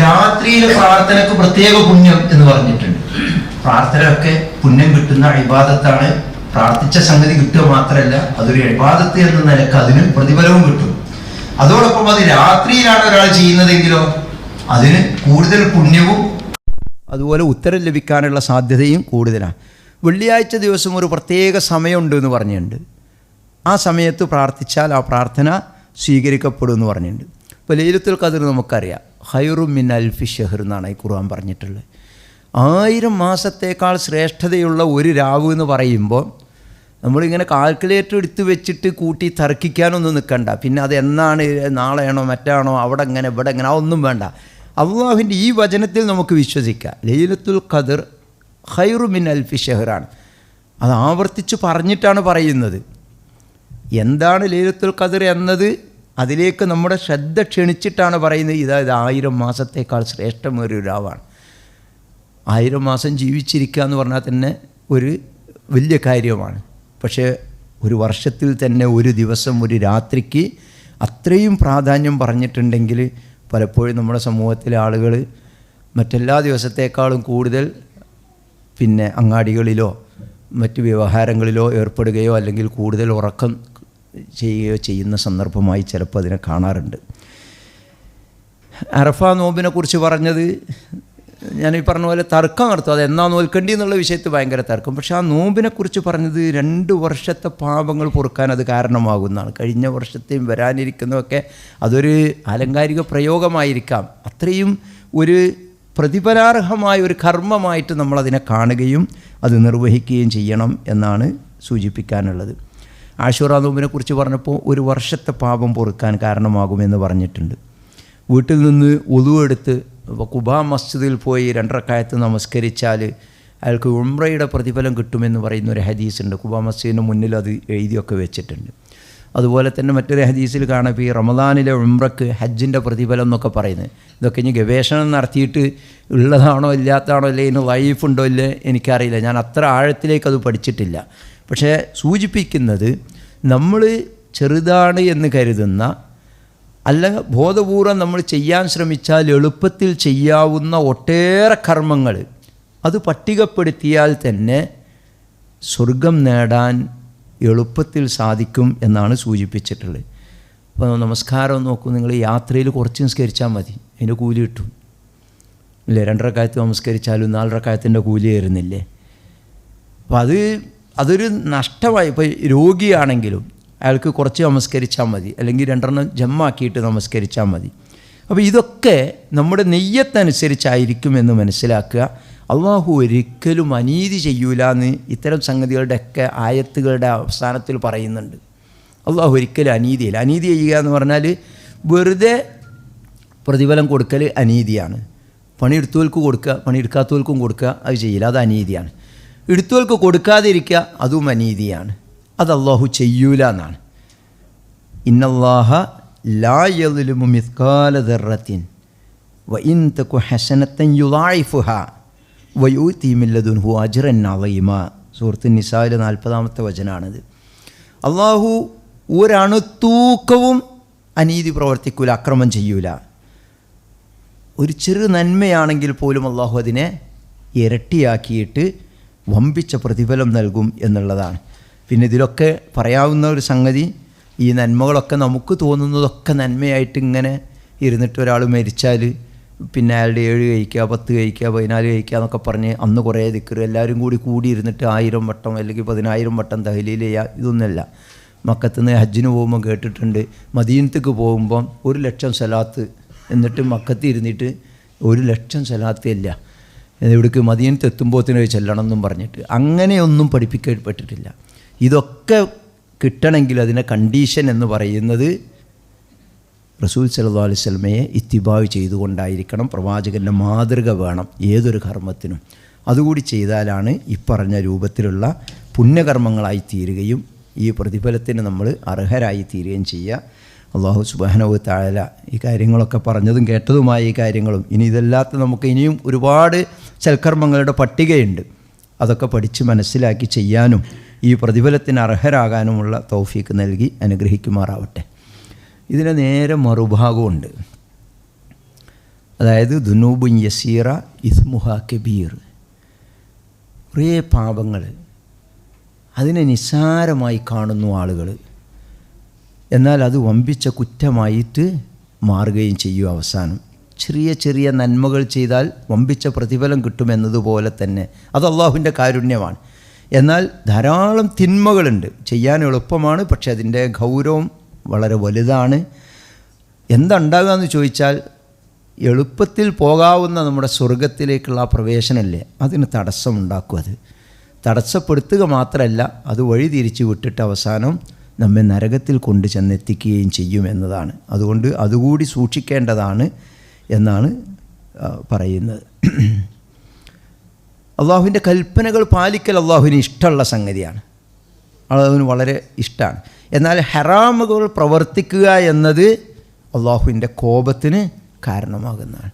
രാത്രിയിലെ പ്രാർത്ഥനക്ക് പ്രത്യേക പുണ്യം എന്ന് പറഞ്ഞിട്ടുണ്ട്. പ്രാർത്ഥനയൊക്കെ പുണ്യം കിട്ടുന്ന ഇബാദത്താണ്. പ്രാർത്ഥിച്ച സംഗതി കിട്ടുക മാത്രമല്ല, അതൊരു ഇബാദത്ത് എന്ന നിലക്ക് അതിന് പ്രതിഫലവും കിട്ടും. അതോടൊപ്പം അത് രാത്രിയിലാണ് ഒരാൾ ചെയ്യുന്നതെങ്കിലോ അതിന് കൂടുതൽ പുണ്യവും അതുപോലെ ഉത്തരം ലഭിക്കാനുള്ള സാധ്യതയും കൂടുതലാണ്. വെള്ളിയാഴ്ച ദിവസം ഒരു പ്രത്യേക സമയമുണ്ട് എന്ന് പറഞ്ഞിട്ടുണ്ട്. ആ സമയത്ത് പ്രാർത്ഥിച്ചാൽ ആ പ്രാർത്ഥന സ്വീകരിക്കപ്പെടും എന്ന് പറഞ്ഞിട്ടുണ്ട്. ഇപ്പോൾ ലൈലത്തുൽ ഖദ്ർ നമുക്കറിയാം, ഖൈറു മിൻ അൽഫി ഷഹർ എന്നാണ് ഈ ഖുർആൻ പറഞ്ഞിട്ടുള്ളത്. 1000 മാസത്തേക്കാൾ ശ്രേഷ്ഠതയുള്ള ഒരു രാവ് എന്ന് പറയുമ്പോൾ നമ്മളിങ്ങനെ കാൽക്കുലേറ്റർ എടുത്ത് വെച്ചിട്ട് കൂട്ടി തർക്കിക്കാനൊന്നും നിൽക്കണ്ട. പിന്നെ അത് എന്നാണ്, നാളെയാണോ മറ്റാണോ, അവിടെ എങ്ങനെ ഇവിടെ എങ്ങനെ, അതൊന്നും വേണ്ട. അള്ളാഹുവിൻ്റെ ഈ വചനത്തിൽ നമുക്ക് വിശ്വസിക്കാം. ലൈലത്തുൽ ഖദ്ർ ഖൈറു മിൻ അൽഫി ഷഹറാണ്. അത് ആവർത്തിച്ച് പറഞ്ഞിട്ടാണ് പറയുന്നത്. എന്താണ് ലൈലത്തുൽ ഖദ്ർ എന്നത് അതിലേക്ക് നമ്മുടെ ശ്രദ്ധ ക്ഷണിച്ചിട്ടാണ് പറയുന്നത്. ഇത് 1000 മാസത്തേക്കാൾ ശ്രേഷ്ഠമൊരു രാവാണ്. 1000 മാസം ജീവിച്ചിരിക്കുക എന്ന് പറഞ്ഞാൽ തന്നെ ഒരു വലിയ കാര്യമാണ്. പക്ഷേ ഒരു വർഷത്തിൽ തന്നെ ഒരു ദിവസം ഒരു രാത്രിക്ക് അത്രയും പ്രാധാന്യം പറഞ്ഞിട്ടുണ്ടെങ്കിൽ പലപ്പോഴും നമ്മുടെ സമൂഹത്തിലെ ആളുകൾ മറ്റെല്ലാ ദിവസത്തേക്കാളും കൂടുതൽ അങ്ങാടികളിലോ മറ്റ് വ്യവഹാരങ്ങളിലോ ഏർപ്പെടുകയോ അല്ലെങ്കിൽ കൂടുതൽ ഉറക്കം ചെയ്യുകയോ ചെയ്യുന്ന സന്ദർഭമായി ചിലപ്പോൾ അതിനെ കാണാറുണ്ട്. അറഫ നോമ്പിനെ കുറിച്ച് പറഞ്ഞത് ഞാൻ ഈ പറഞ്ഞ പോലെ തർക്കം നടത്തും, അത് എന്നാ നോൽക്കേണ്ടി എന്നുള്ള വിഷയത്തിൽ ഭയങ്കര തർക്കം. പക്ഷേ ആ നോമ്പിനെക്കുറിച്ച് പറഞ്ഞത് 2 വർഷത്തെ പാപങ്ങൾ പൊറുക്കാൻ അത് കാരണമാകുന്നതാണ്. കഴിഞ്ഞ വർഷത്തെയും വരാനിരിക്കുന്നതൊക്കെ അതൊരു ആലങ്കാരിക പ്രയോഗമായിരിക്കാം. അത്രയും ഒരു പ്രതിഫലാർഹമായ ഒരു കർമ്മമായിട്ട് നമ്മളതിനെ കാണുകയും അത് നിർവഹിക്കുകയും ചെയ്യണം എന്നാണ് സൂചിപ്പിക്കാനുള്ളത്. ആശൂറ നോമ്പിനെക്കുറിച്ച് പറഞ്ഞപ്പോൾ 1 വർഷത്തെ പാപം പൊറുക്കാൻ കാരണമാകുമെന്ന് പറഞ്ഞിട്ടുണ്ട്. വീട്ടിൽ നിന്ന് ഉളു എടുത്ത് ഖുബാ മസ്ജിദിൽ പോയി 2 റക്അത്ത് നമസ്കരിച്ചാൽ അയാൾക്ക് ഉംറയുടെ പ്രതിഫലം കിട്ടുമെന്ന് പറയുന്ന ഒരു ഹദീസുണ്ട്. ഖുബാ മസ്ജിദിന് മുന്നിൽ അത് എഴുതിയൊക്കെ വെച്ചിട്ടുണ്ട്. അതുപോലെ തന്നെ മറ്റൊരു ഹദീസിൽ കാണാം, ഇപ്പോൾ ഈ റമദാനിലെ ഉംറക്ക് ഹജ്ജിൻ്റെ പ്രതിഫലം എന്നൊക്കെ പറയുന്നത്. ഇതൊക്കെ ഇനി ഗവേഷണം നടത്തിയിട്ട് ഉള്ളതാണോ ഇല്ലാത്തതാണോ അല്ലേ, ഇതിന് ലൈഫ് ഉണ്ടോ ഇല്ലേ എനിക്കറിയില്ല. ഞാൻ അത്ര ആഴത്തിലേക്ക് അത് പഠിച്ചിട്ടില്ല. പക്ഷേ സൂചിപ്പിക്കുന്നത് നമ്മൾ ചെറുതാണ് എന്ന് കരുതുന്ന അല്ല ബോധപൂർവം നമ്മൾ ചെയ്യാൻ ശ്രമിച്ചാൽ എളുപ്പത്തിൽ ചെയ്യാവുന്ന ഒട്ടേറെ കർമ്മങ്ങൾ അത് പട്ടികപ്പെടുത്തിയാൽ തന്നെ സ്വർഗം നേടാൻ എളുപ്പത്തിൽ സാധിക്കും എന്നാണ് സൂചിപ്പിച്ചിട്ടുള്ളത്. അപ്പോൾ നമസ്കാരം നോക്കൂ, നിങ്ങൾ യാത്രയിൽ കുറച്ച് നിസ്കരിച്ചാൽ മതി, അതിൻ്റെ കൂലി കിട്ടും ഇല്ലേ. 2 റക്അത്ത് നമസ്കരിച്ചാലും 4 റക്അത്തിൻ്റെ കൂലി വരുന്നില്ലേ. അപ്പോൾ അതൊരു നഷ്ടമായി. ഇപ്പോൾ രോഗിയാണെങ്കിലും അയാൾക്ക് കുറച്ച് നമസ്കരിച്ചാൽ മതി, അല്ലെങ്കിൽ 2 ജമ്മാക്കിയിട്ട് നമസ്കരിച്ചാൽ മതി. അപ്പോൾ ഇതൊക്കെ നമ്മുടെ നെയ്യത്തനുസരിച്ചായിരിക്കും എന്ന് മനസ്സിലാക്കുക. അള്ളാഹു ഒരിക്കലും അനീതി ചെയ്യൂല എന്ന് ഇത്തരം സംഗതികളുടെയൊക്കെ ആയത്തുകളുടെ അവസാനത്തിൽ പറയുന്നുണ്ട്. അള്ളാഹു ഒരിക്കലും അനീതിയില്ല. അനീതി ചെയ്യുക എന്ന് പറഞ്ഞാൽ വെറുതെ പ്രതിഫലം കൊടുക്കൽ അനീതിയാണ്. പണിയെടുത്തവർക്ക് കൊടുക്കുക, പണിയെടുക്കാത്തവർക്കും കൊടുക്കുക, അത് ചെയ്യില്ല, അത് അനീതിയാണ്. എടുത്തവർക്ക് കൊടുക്കാതിരിക്കുക, അതും അനീതിയാണ്. അത് അള്ളാഹു ചെയ്യൂല എന്നാണ്. ഇന്നല്ലാഹ ലാ യദ്ലിമു മിസ്കാല ദർറത്തിൻ വഇൻ തകു ഹസനത്തൻ യുളാഇഫുഹാ വയൂതി മിൻ ലദുൻഹു അജ്റൻ അളീമാ. സൂറത്തുൻ നിസായിലെ 40-ാമത്തെ വചനാണിത്. അള്ളാഹു ഒരണുത്തൂക്കവും അനീതി പ്രവർത്തിക്കൂല, അക്രമം ചെയ്യൂല. ഒരു ചെറു നന്മയാണെങ്കിൽ പോലും അള്ളാഹു അതിനെ ഇരട്ടിയാക്കിയിട്ട് വമ്പിച്ച പ്രതിഫലം നൽകും എന്നുള്ളതാണ്. പിന്നെ ഇതിലൊക്കെ പറയാവുന്ന ഒരു സംഗതി, ഈ നന്മകളൊക്കെ നമുക്ക് തോന്നുന്നതൊക്കെ നന്മയായിട്ട് ഇങ്ങനെ ഇരുന്നിട്ട് ഒരാൾ മരിച്ചാൽ പിന്നെ അയാളുടെ 7 കഴിക്കുക, 10 കഴിക്കുക, 14 കഴിക്കുക എന്നൊക്കെ പറഞ്ഞ് അന്ന് കുറേ ദിക്ർ എല്ലാവരും കൂടി ഇരുന്നിട്ട് 1000 വട്ടം അല്ലെങ്കിൽ 10000 വട്ടം തഹ്ലീൽ ചെയ്യുക, ഇതൊന്നുമല്ല. മക്കത്തുനിന്ന് ഹജ്ജിന് പോകുമ്പോൾ കേട്ടിട്ടുണ്ട്, മദീനത്തേക്ക് പോകുമ്പം 1,00,000 സലാത്ത്, എന്നിട്ട് മക്കത്ത് ഇരുന്നിട്ട് 1,00,000 സലാത്ത് ഇല്ല, ഇവിടേക്ക് മദീനത്ത് എത്തുമ്പോഴത്തേന് ചെല്ലണം എന്നും പറഞ്ഞിട്ട്. അങ്ങനെയൊന്നും പഠിപ്പിക്കപ്പെട്ടിട്ടില്ല. ഇതൊക്കെ കിട്ടണമെങ്കിൽ അതിൻ്റെ കണ്ടീഷൻ എന്ന് പറയുന്നത് റസൂൽ സല്ലല്ലാഹു അലൈഹി വസല്ലമയെ ഇത്തിബാഅ് ചെയ്തുകൊണ്ടായിരിക്കണം. പ്രവാചകൻ്റെ മാതൃക വേണം ഏതൊരു കർമ്മത്തിനും. അതുകൂടി ചെയ്താലാണ് ഇപ്പറഞ്ഞ രൂപത്തിലുള്ള പുണ്യകർമ്മങ്ങളായി തീരുകയും ഈ പ്രതിഫലത്തിന് നമ്മൾ അർഹരായി തീരുകയും ചെയ്യുക. അല്ലാഹു സുബ്ഹാനഹു വ തആല ഈ കാര്യങ്ങളൊക്കെ പറഞ്ഞതും കേട്ടതുമായ ഈ കാര്യങ്ങളും ഇനി ഇതല്ലാത്ത നമുക്ക് ഇനിയും ഒരുപാട് സൽക്കർമ്മങ്ങളുടെ പട്ടികയുണ്ട്. അതൊക്കെ പഠിച്ച് മനസ്സിലാക്കി ചെയ്യാനും ഈ പ്രതിഫലത്തിന് അർഹരാകാനുമുള്ള തൗഫീക്ക് നൽകി അനുഗ്രഹിക്കുമാറാവട്ടെ. ഇതിന് നേരെ മറുഭാഗമുണ്ട്. അതായത് ദുനൂബുൻ യസീറ ഇസ്മുഹ കബീർ, കുറേ പാപങ്ങൾ അതിനെ നിസ്സാരമായി കാണുന്നു ആളുകൾ, എന്നാൽ അത് വമ്പിച്ച കുറ്റമായിട്ട് മാറുകയും ചെയ്യും. അവസാനം ചെറിയ ചെറിയ നന്മകൾ ചെയ്താൽ വമ്പിച്ച പ്രതിഫലം കിട്ടുമെന്നതുപോലെ തന്നെ അത് അള്ളാഹുവിൻ്റെ കാരുണ്യമാണ്. എന്നാൽ ധാരാളം തിന്മകളുണ്ട്, ചെയ്യാൻ എളുപ്പമാണ്, പക്ഷെ അതിൻ്റെ ഗൗരവം വളരെ വലുതാണ്. എന്തുണ്ടാകുക എന്ന് ചോദിച്ചാൽ എളുപ്പത്തിൽ പോകാവുന്ന നമ്മുടെ സ്വർഗത്തിലേക്കുള്ള ആ പ്രവേശനമല്ലേ, അതിന് തടസ്സമുണ്ടാക്കും. അത് തടസ്സപ്പെടുത്തുക മാത്രമല്ല, അത് വഴി തിരിച്ച് വിട്ടിട്ട് അവസാനം നമ്മെ നരകത്തിൽ കൊണ്ട് ചെന്നെത്തിക്കുകയും ചെയ്യും എന്നതാണ്. അതുകൊണ്ട് അതുകൂടി സൂക്ഷിക്കേണ്ടതാണ് എന്നാണ് പറയുന്നത്. അള്ളാഹുവിൻ്റെ കൽപ്പനകൾ പാലിക്കൽ അള്ളാഹുവിന് ഇഷ്ടമുള്ള സംഗതിയാണ്, അള്ളാഹുവിന് വളരെ ഇഷ്ടമാണ്. എന്നാൽ ഹറാമുകൾ പ്രവർത്തിക്കുക എന്നത് അള്ളാഹുവിൻ്റെ കോപത്തിന് കാരണമാകുന്നതാണ്.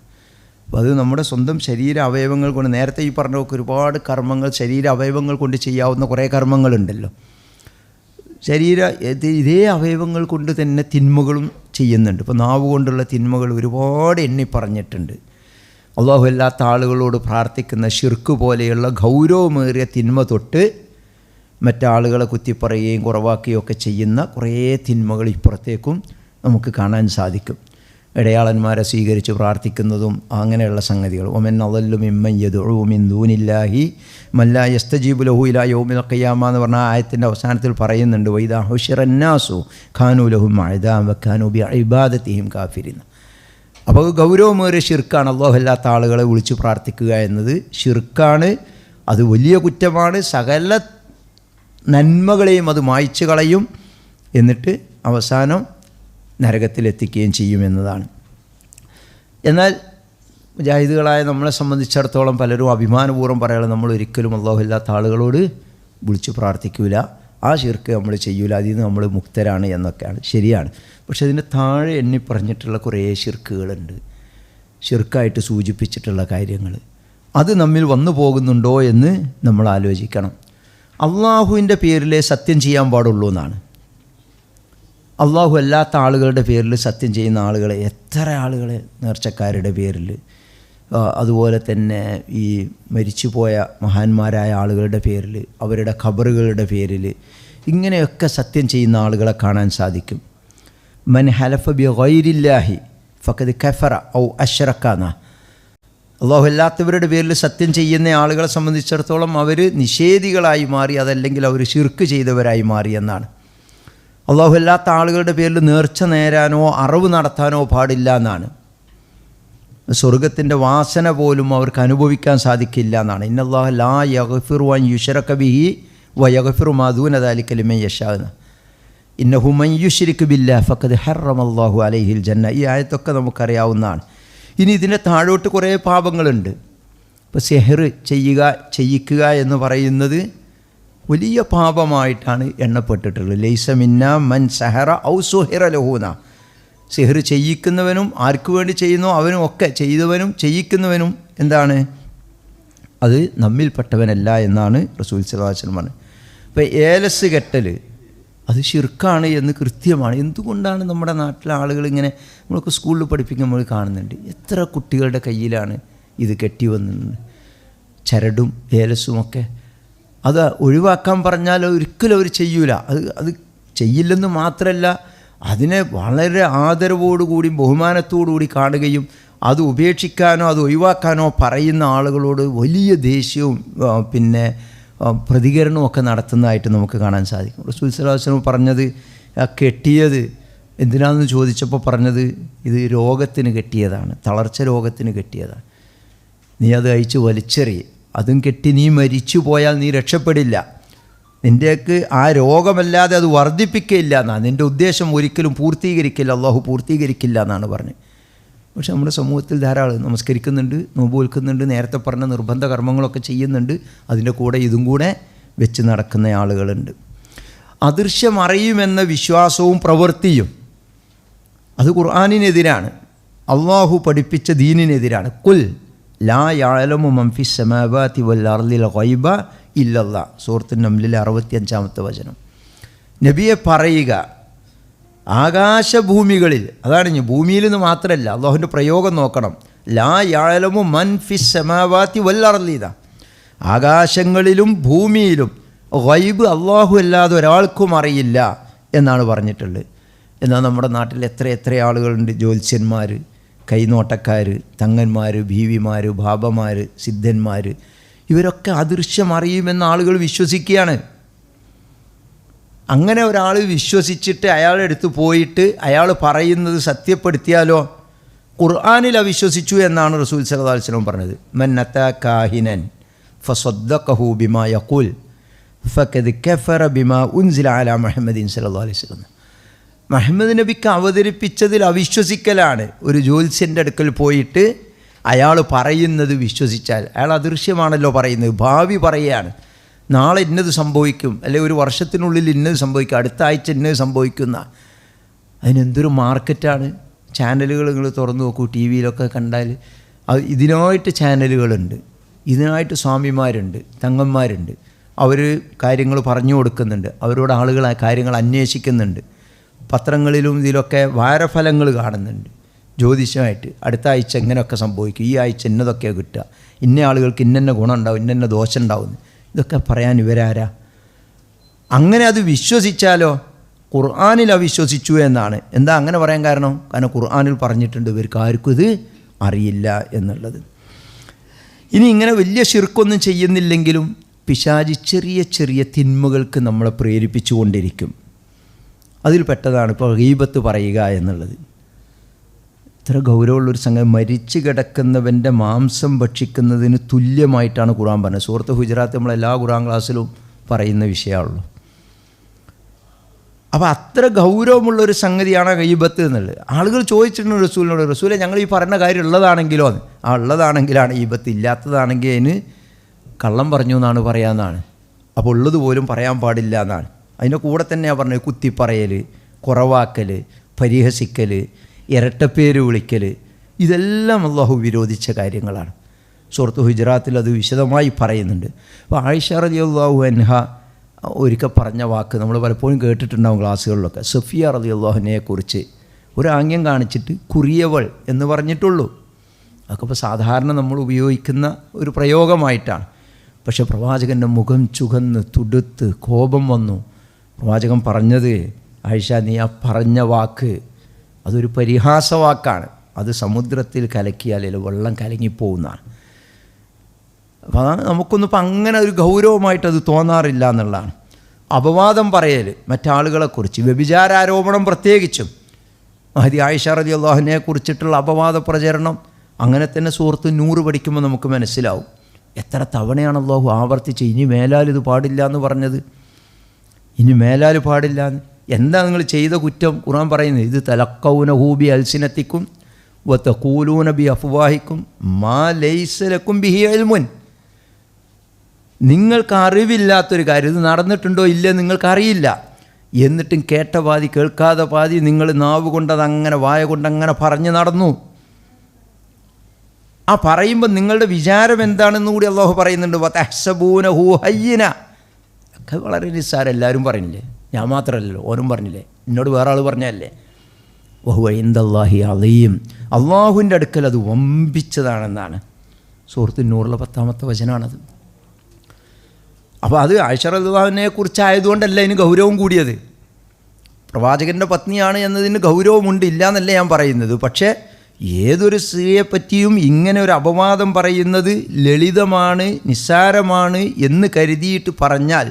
അപ്പോൾ അത് നമ്മുടെ സ്വന്തം ശരീര അവയവങ്ങൾ കൊണ്ട്, നേരത്തെ ഈ പറഞ്ഞൊക്കെ ഒരുപാട് കർമ്മങ്ങൾ ശരീര അവയവങ്ങൾ കൊണ്ട് ചെയ്യാവുന്ന കുറേ കർമ്മങ്ങളുണ്ടല്ലോ. ഇതേ അവയവങ്ങൾ കൊണ്ട് തന്നെ തിന്മകളും ചെയ്യുന്നുണ്ട്. ഇപ്പോൾ നാവ് കൊണ്ടുള്ള തിന്മകൾ ഒരുപാട് എണ്ണി പറഞ്ഞിട്ടുണ്ട്. അള്ളാഹു അല്ലാത്ത ആളുകളോട് പ്രാർത്ഥിക്കുന്ന ശിർക്ക് പോലെയുള്ള ഗൗരവമേറിയ തിന്മ തൊട്ട് മറ്റാളുകളെ കുത്തിപ്പറയുകയും കുറവാക്കുകയും ഒക്കെ ചെയ്യുന്ന കുറേ തിന്മകൾ ഇപ്പുറത്തേക്കും നമുക്ക് കാണാൻ സാധിക്കും. ഇടയാളന്മാരെ സ്വീകരിച്ച് പ്രാർത്ഥിക്കുന്നതും അങ്ങനെയുള്ള സംഗതികൾ. ഒമൻ അദല്ലു മിമ്മൻ യദ്ഉ മിൻ ദൂനില്ലാഹി മല്ലാ യസ്തജീബു ലഹു ഇലാ യൗമിൽ ഖിയാമ എന്ന് പറഞ്ഞ ആയത്തിൻ്റെ അവസാനത്തിൽ പറയുന്നുണ്ട്, വൈദാ ഹുശിറന്നാസു ഖാനൂ ലഹും അഅദാ വകാനൂ ബിഇബാദതിഹിം കാഫിരീൻ. അപ്പോൾ ഗൗരവമേറിയ ശിർക്കാണ് അല്ലാഹു അല്ലാത്ത ആളുകളെ വിളിച്ച് പ്രാർത്ഥിക്കുക എന്നത്. ശിർക്കാണ്, അത് വലിയ കുറ്റമാണ്, സകല നന്മകളെയും അത് മായ്ച്ചു കളയും, എന്നിട്ട് അവസാനം നരകത്തിലെത്തിക്കുകയും ചെയ്യുമെന്നതാണ്. എന്നാൽ മുജാഹിദുകളായ നമ്മളെ സംബന്ധിച്ചിടത്തോളം പലരും അഭിമാനപൂർവ്വം പറയുന്നത്, നമ്മൾ ഒരിക്കലും അല്ലാഹു അല്ലാത്ത ആളുകളോട് വിളിച്ച് പ്രാർത്ഥിക്കൂല, ആ ശിർക്ക് നമ്മൾ ചെയ്യൂല, അതിൽ നിന്ന് നമ്മൾ മുക്തരാണ് എന്നൊക്കെയാണ്. ശരിയാണ്. പക്ഷെ അതിൻ്റെ താഴെ എണ്ണി പറഞ്ഞിട്ടുള്ള കുറേ ശിർക്കുകളുണ്ട്, ശിർക്കായിട്ട് സൂചിപ്പിച്ചിട്ടുള്ള കാര്യങ്ങൾ. അത് നമ്മിൽ വന്നു പോകുന്നുണ്ടോ എന്ന് നമ്മൾ ആലോചിക്കണം. അള്ളാഹുവിൻ്റെ പേരിലേ സത്യം ചെയ്യാൻ പാടുള്ളൂ എന്നാണ്. അള്ളാഹു അല്ലാത്ത ആളുകളുടെ പേരിൽ സത്യം ചെയ്യുന്ന ആളുകളെ, എത്ര ആളുകളെ, നേർച്ചക്കാരുടെ പേരിൽ, അതുപോലെ തന്നെ ഈ മരിച്ചുപോയ മഹാന്മാരായ ആളുകളുടെ പേരിൽ, അവരുടെ ഖബറുകളുടെ പേരിൽ, ഇങ്ങനെയൊക്കെ സത്യം ചെയ്യുന്ന ആളുകളെ കാണാൻ സാധിക്കും. മൻ ഹലഫ ബി ഗൈരില്ലാഹി ഫഖദ് കഫറ ഔ അശ്റക. അള്ളാഹു അല്ലാത്തവരുടെ പേരിൽ സത്യം ചെയ്യുന്ന ആളുകളെ സംബന്ധിച്ചിടത്തോളം അവർ നിഷേധികളായി മാറി, അതല്ലെങ്കിൽ അവർ ശിർക്ക് ചെയ്തവരായി മാറി എന്നാണ്. അള്ളാഹു അല്ലാത്ത ആളുകളുടെ പേരിൽ നേർച്ച നേരാനോ അറിവ് നടത്താനോ പാടില്ല എന്നാണ്. സ്വർഗത്തിൻ്റെ വാസന പോലും അവർക്ക് അനുഭവിക്കാൻ സാധിക്കില്ല എന്നാണ്. ഇന്നല്ലാഹു ലാ യഗ്ഫിറു അൻ യുശ്റക ബിഹി വയഗ്ഫിറു മാ ദൂന ദാലിക ലിമൻ യശാ. ഇന്നഹു മൻ യുശ്രിക് ബില്ലാഹി ഫഖദ് ഹറമല്ലാഹു അലൈഹിൽ ജന്ന. ഈ ആയത്തൊക്കെ നമുക്കറിയാവുന്നതാണ്. ഇനി ഇതിൻ്റെ താഴോട്ട് കുറേ പാപങ്ങളുണ്ട്. ഇപ്പോൾ സിഹർ ചെയ്യിക്കുക എന്ന് പറയുന്നത് വലിയ പാപമായിട്ടാണ് എണ്ണപ്പെട്ടിട്ടുള്ളത്. ലൈസ മിന്ന മൻ സഹറ ഔ സുഹിറ ലഹൂന. സിഹർ ചെയ്യിക്കുന്നവനും ആർക്കു വേണ്ടി ചെയ്യുന്നോ അവനും ഒക്കെ, ചെയ്തവനും ചെയ്യിക്കുന്നവനും എന്താണ്, അത് നമ്മിൽപ്പെട്ടവനല്ല എന്നാണ് റസൂൽ സല്ലല്ലാഹു അലൈഹി വസല്ലം പറഞ്ഞത്. ഇപ്പോൾ ഏലസ് കെട്ടൽ അത് ശിർക്കാണ് എന്ന് കൃത്യമാണ്. എന്തുകൊണ്ടാണ് നമ്മുടെ നാട്ടിലെ ആളുകൾ ഇങ്ങനെ, നമ്മളൊക്കെ സ്കൂളിൽ പഠിപ്പിക്കുമ്പോൾ കാണുന്നുണ്ട്, എത്ര കുട്ടികളുടെ കയ്യിലാണ് ഇത് കെട്ടി വന്നിട്ടുണ്ട്, ചരടും ഏലസുമൊക്കെ. അത് ഒഴിവാക്കാൻ പറഞ്ഞാൽ ഒരിക്കലും അവർ ചെയ്യൂല. അത് ചെയ്യില്ലെന്ന് മാത്രമല്ല, അതിനെ വളരെ ആദരവോടുകൂടി ബഹുമാനത്തോടുകൂടി കാണുകയും അത് ഉപേക്ഷിക്കാനോ അത് ഒഴിവാക്കാനോ പറയുന്ന ആളുകളോട് വലിയ ദേഷ്യവും പിന്നെ പ്രതികരണവും ഒക്കെ നടത്തുന്നതായിട്ട് നമുക്ക് കാണാൻ സാധിക്കും. റസൂൽ സല്ലല്ലാഹു അലൈഹി വസല്ലം പറഞ്ഞത്, കെട്ടിയത് എന്തിനാണെന്ന് ചോദിച്ചപ്പോൾ പറഞ്ഞത്, ഇത് രോഗത്തിന് കെട്ടിയതാണ്, തളർച്ച രോഗത്തിന് കെട്ടിയതാണ്, നീ അത് അഴിച്ച് വലിച്ചെറിയും, അതും കെട്ടി നീ മരിച്ചു പോയാൽ നീ രക്ഷപ്പെടില്ല, നിൻ്റെക്ക് ആ രോഗമല്ലാതെ അത് വർദ്ധിപ്പിക്കില്ല എന്നാണ്, നിൻ്റെ ഉദ്ദേശം ഒരിക്കലും പൂർത്തീകരിക്കില്ല, അള്ളാഹു പൂർത്തീകരിക്കില്ല എന്നാണ് പറഞ്ഞത്. പക്ഷെ നമ്മുടെ സമൂഹത്തിൽ ധാരാളം നമസ്കരിക്കുന്നുണ്ട്, നോമ്പ് വെൽക്കുന്നുണ്ട്, നേരത്തെ പറഞ്ഞ നിർബന്ധ കർമ്മങ്ങളൊക്കെ ചെയ്യുന്നുണ്ട്, അതിൻ്റെ കൂടെ ഇതും കൂടെ വെച്ച് നടക്കുന്ന ആളുകളുണ്ട്. അദൃശ്യം അറിയുമെന്ന വിശ്വാസവും പ്രവൃത്തിയും അത് ഖുർആനിനെതിരാണ്, അള്ളാഹു പഠിപ്പിച്ച ദീനിനെതിരാണ്. കുൽ ലാ യഅലമു മൻ ഫിസ് സമാവാതി വൽ അർദിൽ ഗൈബ ഇല്ലല്ലാഹ്. സൂറത്തുൻ നംലിലെ 65-ാമത്തെ വചനം. നബിയെ പറയുക, ആകാശഭൂമികളിൽ, അതാണ് ഭൂമിയിൽ നിന്ന് മാത്രമല്ല, അള്ളാഹുവിൻ്റെ പ്രയോഗം നോക്കണം, ലാ യഅലമു മൻ ഫിസ് സമാവാതി വൽ അർളി. ആകാശങ്ങളിലും ഭൂമിയിലും ഗൈബ് അല്ലാഹു അല്ലാതെ ഒരാൾക്കും അറിയില്ല എന്നാണ് പറഞ്ഞിട്ടുള്ളത്. എന്നാൽ നമ്മുടെ നാട്ടിൽ എത്ര ആളുകളുണ്ട്, ജ്യോത്സ്യന്മാർ, കൈനോട്ടക്കാർ, തങ്ങന്മാർ, ബീവിമാർ, ബാബമാർ, സിദ്ധന്മാർ, ഇവരൊക്കെ അദൃശ്യം അറിയുമെന്ന് ആളുകൾ വിശ്വസിക്കുകയാണ്. അങ്ങനെ ഒരാൾ വിശ്വസിച്ചിട്ട് അയാളുടെ അടുത്ത് പോയിട്ട് അയാൾ പറയുന്നത് സത്യപ്പെടുത്തിയാലോ? ഖുർആനിൽ അവിശ്വസിച്ചു എന്നാണ് റസൂൽ സല്ലല്ലാഹു അലൈഹി വസല്ലം പറഞ്ഞത്. മൻ അതാ കാഹിനൻ ഫസദ്ദഖഹു ബിമാ യഖൂൽ ഫഖദ് കഫറ ബിമാ ഉൻസില അലാ മുഹമ്മദിൻ സല്ലല്ലാഹു അലൈഹി വസല്ലം. മുഹമ്മദ് നബിക്ക് അവതരിപ്പിച്ചതിൽ അവിശ്വസിക്കലാണ്. ഒരു ജ്യോത്സ്യൻ്റെ അടുക്കൽ പോയിട്ട് അയാൾ പറയുന്നത് വിശ്വസിച്ചാൽ, അയാൾ അദൃശ്യമാണല്ലോ പറയുന്നത്, ഭാവി പറയുകയാണ്, നാളെ ഇന്നത് സംഭവിക്കും, അല്ലെങ്കിൽ ഒരു വർഷത്തിനുള്ളിൽ ഇന്നത് സംഭവിക്കും, അടുത്ത ആഴ്ച ഇന്നത് സംഭവിക്കുന്ന. അതിനെന്തൊരു മാർക്കറ്റാണ്. ചാനലുകൾ നിങ്ങൾ തുറന്നു നോക്കൂ, ടി വിയിലൊക്കെ കണ്ടാൽ ഇതിനായിട്ട് ചാനലുകളുണ്ട്, ഇതിനായിട്ട് സ്വാമിമാരുണ്ട്, തങ്ങന്മാരുണ്ട്. അവർ കാര്യങ്ങൾ പറഞ്ഞു കൊടുക്കുന്നുണ്ട്, അവരോട് ആളുകൾ ആ കാര്യങ്ങൾ അന്വേഷിക്കുന്നുണ്ട്. പത്രങ്ങളിലും ഇതിലൊക്കെ വാരഫലങ്ങൾ കാണുന്നുണ്ട് ജ്യോതിഷമായിട്ട്. അടുത്ത ആഴ്ച ഇങ്ങനെയൊക്കെ സംഭവിക്കും, ഈ ആഴ്ച ഇന്നതൊക്കെയാണ് കിട്ടുക, ഇന്ന ആളുകൾക്ക് ഇന്ന ഗുണം ഉണ്ടാവും, ഇന്ന ദോഷം ഉണ്ടാവുന്നു. ഇതൊക്കെ പറയാൻ ഇവരാരാ? അങ്ങനെ അത് വിശ്വസിച്ചാലോ? ഖുർആനിൽ അവിശ്വസിച്ചു എന്നാണ്. എന്താ അങ്ങനെ പറയാൻ കാരണം? കാരണം ഖുർആനിൽ പറഞ്ഞിട്ടുണ്ട് ഇവർക്ക് ആർക്കും ഇത് അറിയില്ല എന്നുള്ളത്. ഇനി ഇങ്ങനെ വലിയ ശിർക്കൊന്നും ചെയ്യുന്നില്ലെങ്കിലും പിശാചി ചെറിയ തിന്മകൾക്ക് നമ്മളെ പ്രേരിപ്പിച്ചു കൊണ്ടിരിക്കും. അതിൽ പെട്ടതാണ് ഇപ്പോൾ ഗീബത്ത് പറയുക എന്നുള്ളത്. ഇത്ര ഗൗരവമുള്ളൊരു സംഗതി. മരിച്ചു കിടക്കുന്നവൻ്റെ മാംസം ഭക്ഷിക്കുന്നതിന് തുല്യമായിട്ടാണ് ഖുർആൻ പറഞ്ഞത്. സൂറത്ത് ഹുജറാത്ത് നമ്മളെല്ലാ ഖുർആൻ ക്ലാസ്സിലും പറയുന്ന വിഷയമുള്ളൂ. അപ്പോൾ അത്ര ഗൗരവമുള്ളൊരു സംഗതിയാണ് ഗീബത്ത് എന്നുള്ളത്. ആളുകൾ ചോദിച്ചിട്ടുണ്ട് റസൂലിനോട്, റസൂലെ ഞങ്ങൾ ഈ പറഞ്ഞ കാര്യം ഉള്ളതാണെങ്കിലോ? ഉള്ളതാണെങ്കിലാണ് ഗീബത്ത്, ഇല്ലാത്തതാണെങ്കിൽ അതിന് കള്ളം പറഞ്ഞു എന്നാണ് പറയാമെന്നാണ്. അപ്പോൾ ഉള്ളത് പോലും പറയാൻ പാടില്ല എന്നാണ്. അതിൻ്റെ കൂടെ തന്നെയാണ് പറഞ്ഞത് കുത്തിപ്പറയൽ, കുറവാക്കൽ, പരിഹസിക്കൽ, ഇരട്ടപ്പേര് വിളിക്കൽ, ഇതെല്ലാം അല്ലാഹു വിരോധിച്ച കാര്യങ്ങളാണ്. സൂറത്ത് ഹുജറാത്തിൽ അത് വിശദമായി പറയുന്നുണ്ട്. അപ്പോൾ ആയിഷ റളിയല്ലാഹു അൻഹ ഒരിക്കൽ പറഞ്ഞ വാക്ക് നമ്മൾ പലപ്പോഴും കേട്ടിട്ടുണ്ടാകും ക്ലാസ്സുകളിലൊക്കെ. സഫിയ റളിയല്ലാഹുവിനെക്കുറിച്ച് ഒരു ആംഗ്യം കാണിച്ചിട്ട് കുറിയവൾ എന്ന് പറഞ്ഞിട്ടുള്ളൂ. അതൊക്കെ ഇപ്പോൾ സാധാരണ നമ്മൾ ഉപയോഗിക്കുന്ന ഒരു പ്രയോഗമായിട്ടാണ്. പക്ഷേ പ്രവാചകൻ്റെ മുഖം ചുകന്ന് തുടുത്ത് കോപം വന്നു. പ്രവാചകൻ പറഞ്ഞത്, ആയിഷ നീ ആ പറഞ്ഞ വാക്ക് അതൊരു പരിഹാസവാക്കാണ്, അത് സമുദ്രത്തിൽ കലക്കിയാൽ വെള്ളം കലങ്ങിപ്പോകുന്നതാണ്. അപ്പോൾ അതാണ് നമുക്കൊന്നും ഇപ്പം അങ്ങനെ ഒരു ഗൗരവമായിട്ടത് തോന്നാറില്ല എന്നുള്ളതാണ്. അപവാദം പറയൽ മറ്റാളുകളെക്കുറിച്ച്, വ്യഭിചാരാരോപണം പ്രത്യേകിച്ചും, മഹദി ആയിഷ റളിയല്ലാഹുവിനെ കുറിച്ചിട്ടുള്ള അപവാദ പ്രചരണം, അങ്ങനെ തന്നെ സൂറത്ത് നൂറ് പഠിക്കുമ്പോൾ നമുക്ക് മനസ്സിലാവും എത്ര തവണയാണ് അല്ലാഹു ആവർത്തിച്ച് ഇനി മേലാൽ ഇത് പാടില്ല എന്ന് പറഞ്ഞത്. ഇനി മേലാൽ പാടില്ല എന്ന്. എന്താ നിങ്ങൾ ചെയ്ത കുറ്റം? ഖുർആൻ പറയുന്നത്, ഇത് തലക്കൗനഹു ബി അൽസിനത്തിക്കും വതഖൂലൂന ബി അഫ്വാഹിക്കും മാ ലൈസ ലക്കും ബിഹി ഇൽമുൻ. നിങ്ങൾക്ക് അറിവില്ലാത്തൊരു കാര്യം, ഇത് നടന്നിട്ടുണ്ടോ ഇല്ലേ നിങ്ങൾക്കറിയില്ല, എന്നിട്ടും കേട്ട പാതി കേൾക്കാതെ പാതി നിങ്ങൾ നാവ് കൊണ്ടതങ്ങനെ വായ കൊണ്ടങ്ങനെ പറഞ്ഞ് നടന്നു. ആ പറയുമ്പോൾ നിങ്ങളുടെ വിചാരം എന്താണെന്ന് കൂടി അല്ലാഹു പറയുന്നുണ്ട്. വതഹ്സബൂനഹു ഹയ്യിന, ഒക്കെ വളരെ നിസ്സാരം. എല്ലാവരും പറഞ്ഞില്ലേ, ഞാൻ മാത്രമല്ലല്ലോ, ഓനും പറഞ്ഞില്ലേ, എന്നോട് വേറെ ആൾ പറഞ്ഞല്ലേ. വഹുവ ഇൻദല്ലാഹി അളീം, അള്ളാഹുവിൻ്റെ അടുക്കൽ അത് വമ്പിച്ചതാണെന്നാണ്. സൂറത്ത് നൂറിലെ 10-ാമത്തെ വചനമാണത്. അപ്പോൾ അത് ആയിഷ റളിയല്ലാഹുവിനെ കുറിച്ചായതുകൊണ്ടല്ല ഇതിന് ഗൗരവം കൂടിയത്. പ്രവാചകൻ്റെ പത്നിയാണ് എന്നതിന് ഗൗരവമുണ്ട്, ഇല്ല എന്നല്ല ഞാൻ പറയുന്നത്. പക്ഷേ ഏതൊരു സ്ത്രീയെപ്പറ്റിയും ഇങ്ങനെ ഒരു അപവാദം പറയുന്നത് ലളിതമാണ്, നിസ്സാരമാണ് എന്ന് കരുതിയിട്ട് പറഞ്ഞാൽ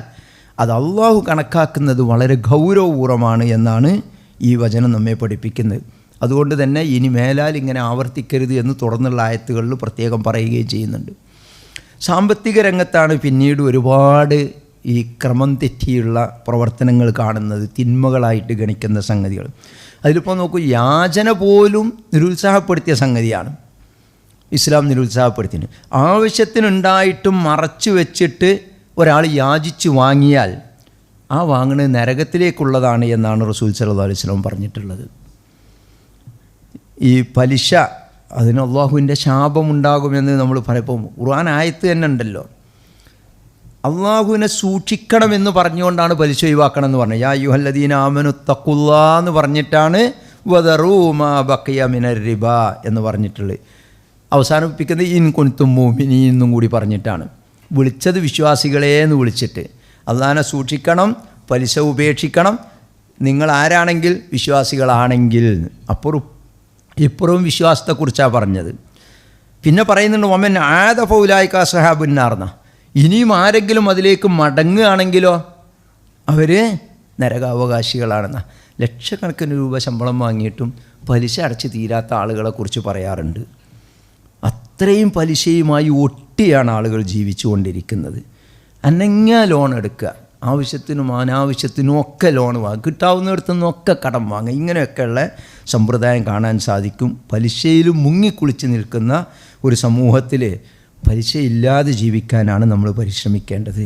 അത് അള്ളാഹു കണക്കാക്കുന്നത് വളരെ ഗൗരവപൂർവ്വമാണ് എന്നാണ് ഈ വചനം നമ്മെ പഠിപ്പിക്കുന്നത്. അതുകൊണ്ട് തന്നെ ഇനി മേലാൽ ഇങ്ങനെ ആവർത്തിക്കരുത് എന്ന് തുടർന്നുള്ള ആയത്തുകളിൽ പ്രത്യേകം പറയുകയും ചെയ്യുന്നുണ്ട്. സാമ്പത്തിക രംഗത്താണ് പിന്നീട് ഒരുപാട് ഈ ക്രമം തെറ്റിയുള്ള പ്രവർത്തനങ്ങൾ കാണുന്നത്, തിന്മകളായിട്ട് ഗണിക്കുന്ന സംഗതികൾ. അതിലിപ്പോൾ നോക്കൂ, യാചന പോലും നിരുത്സാഹപ്പെടുത്തിയ സംഗതിയാണ്. ഇസ്ലാം നിരുത്സാഹപ്പെടുത്തിന്. ആവശ്യത്തിനുണ്ടായിട്ടും മറച്ചു വെച്ചിട്ട് ഒരാൾ യാചിച്ച് വാങ്ങിയാൽ ആ വാങ്ങുന്നത് നരകത്തിലേക്കുള്ളതാണ് എന്നാണ് റസൂൽ സല്ലല്ലാഹു അലൈഹി വസല്ലം പറഞ്ഞിട്ടുള്ളത്. ഈ പലിശ, അതിന് അള്ളാഹുവിൻ്റെ ശാപമുണ്ടാകുമെന്ന് നമ്മൾ പറയുമ്പോൾ ഖുർആൻ ആയത്ത് തന്നെ ഉണ്ടല്ലോ. അള്ളാഹുവിനെ സൂക്ഷിക്കണമെന്ന് പറഞ്ഞുകൊണ്ടാണ് പലിശ ഒഴിവാക്കണം എന്ന് പറഞ്ഞത്. യാ അയ്യുഹല്ലദീന ആമനു തഖുല്ലാ എന്ന് പറഞ്ഞിട്ടാണ് വദറൂ മാ ബഖിയ മിനർ റിബ എന്ന് പറഞ്ഞിട്ടുള്ളത്. അവസാനിപ്പിക്കുന്നത് ഇൻ കുൻതും മുഅ്മിനീൻ എന്നും കൂടി പറഞ്ഞിട്ടാണ്. വിളിച്ചത് വിശ്വാസികളെന്ന് വിളിച്ചിട്ട് അള്ളാഹനെ സൂക്ഷിക്കണം, പലിശ ഉപേക്ഷിക്കണം, നിങ്ങൾ ആരാണെങ്കിൽ വിശ്വാസികളാണെങ്കിൽ. അപ്പുറം ഇപ്പുറവും വിശ്വാസത്തെക്കുറിച്ചാണ് പറഞ്ഞത്. പിന്നെ പറയുന്നുണ്ട് വമൻ ആദ ഫൗലായിക അസ്ഹാബുന്നാർന്ന, ഇനിയും ആരെങ്കിലും അതിലേക്ക് മടങ്ങുകയാണെങ്കിലോ അവർ നരകാവകാശികളാണെന്ന. ലക്ഷക്കണക്കിന് രൂപ ശമ്പളം വാങ്ങിയിട്ടും പലിശ അടച്ച് തീരാത്ത ആളുകളെക്കുറിച്ച് പറയാറുണ്ട്. അത്രയും പലിശയുമായി ഒട്ടിയാണ് ആളുകൾ ജീവിച്ചു കൊണ്ടിരിക്കുന്നത്. അനങ്ങ ലോൺ എടുക്കുക, ആവശ്യത്തിനും അനാവശ്യത്തിനും ഒക്കെ ലോൺ വാങ്ങുക, കിട്ടാവുന്നിടത്തുനിന്നൊക്കെ കടം വാങ്ങുക, ഇങ്ങനെയൊക്കെയുള്ള സമ്പ്രദായം കാണാൻ സാധിക്കും. പലിശയിലും മുങ്ങിക്കുളിച്ച് നിൽക്കുന്ന ഒരു സമൂഹത്തിൽ പലിശയില്ലാതെ ജീവിക്കാനാണ് നമ്മൾ പരിശ്രമിക്കേണ്ടത്.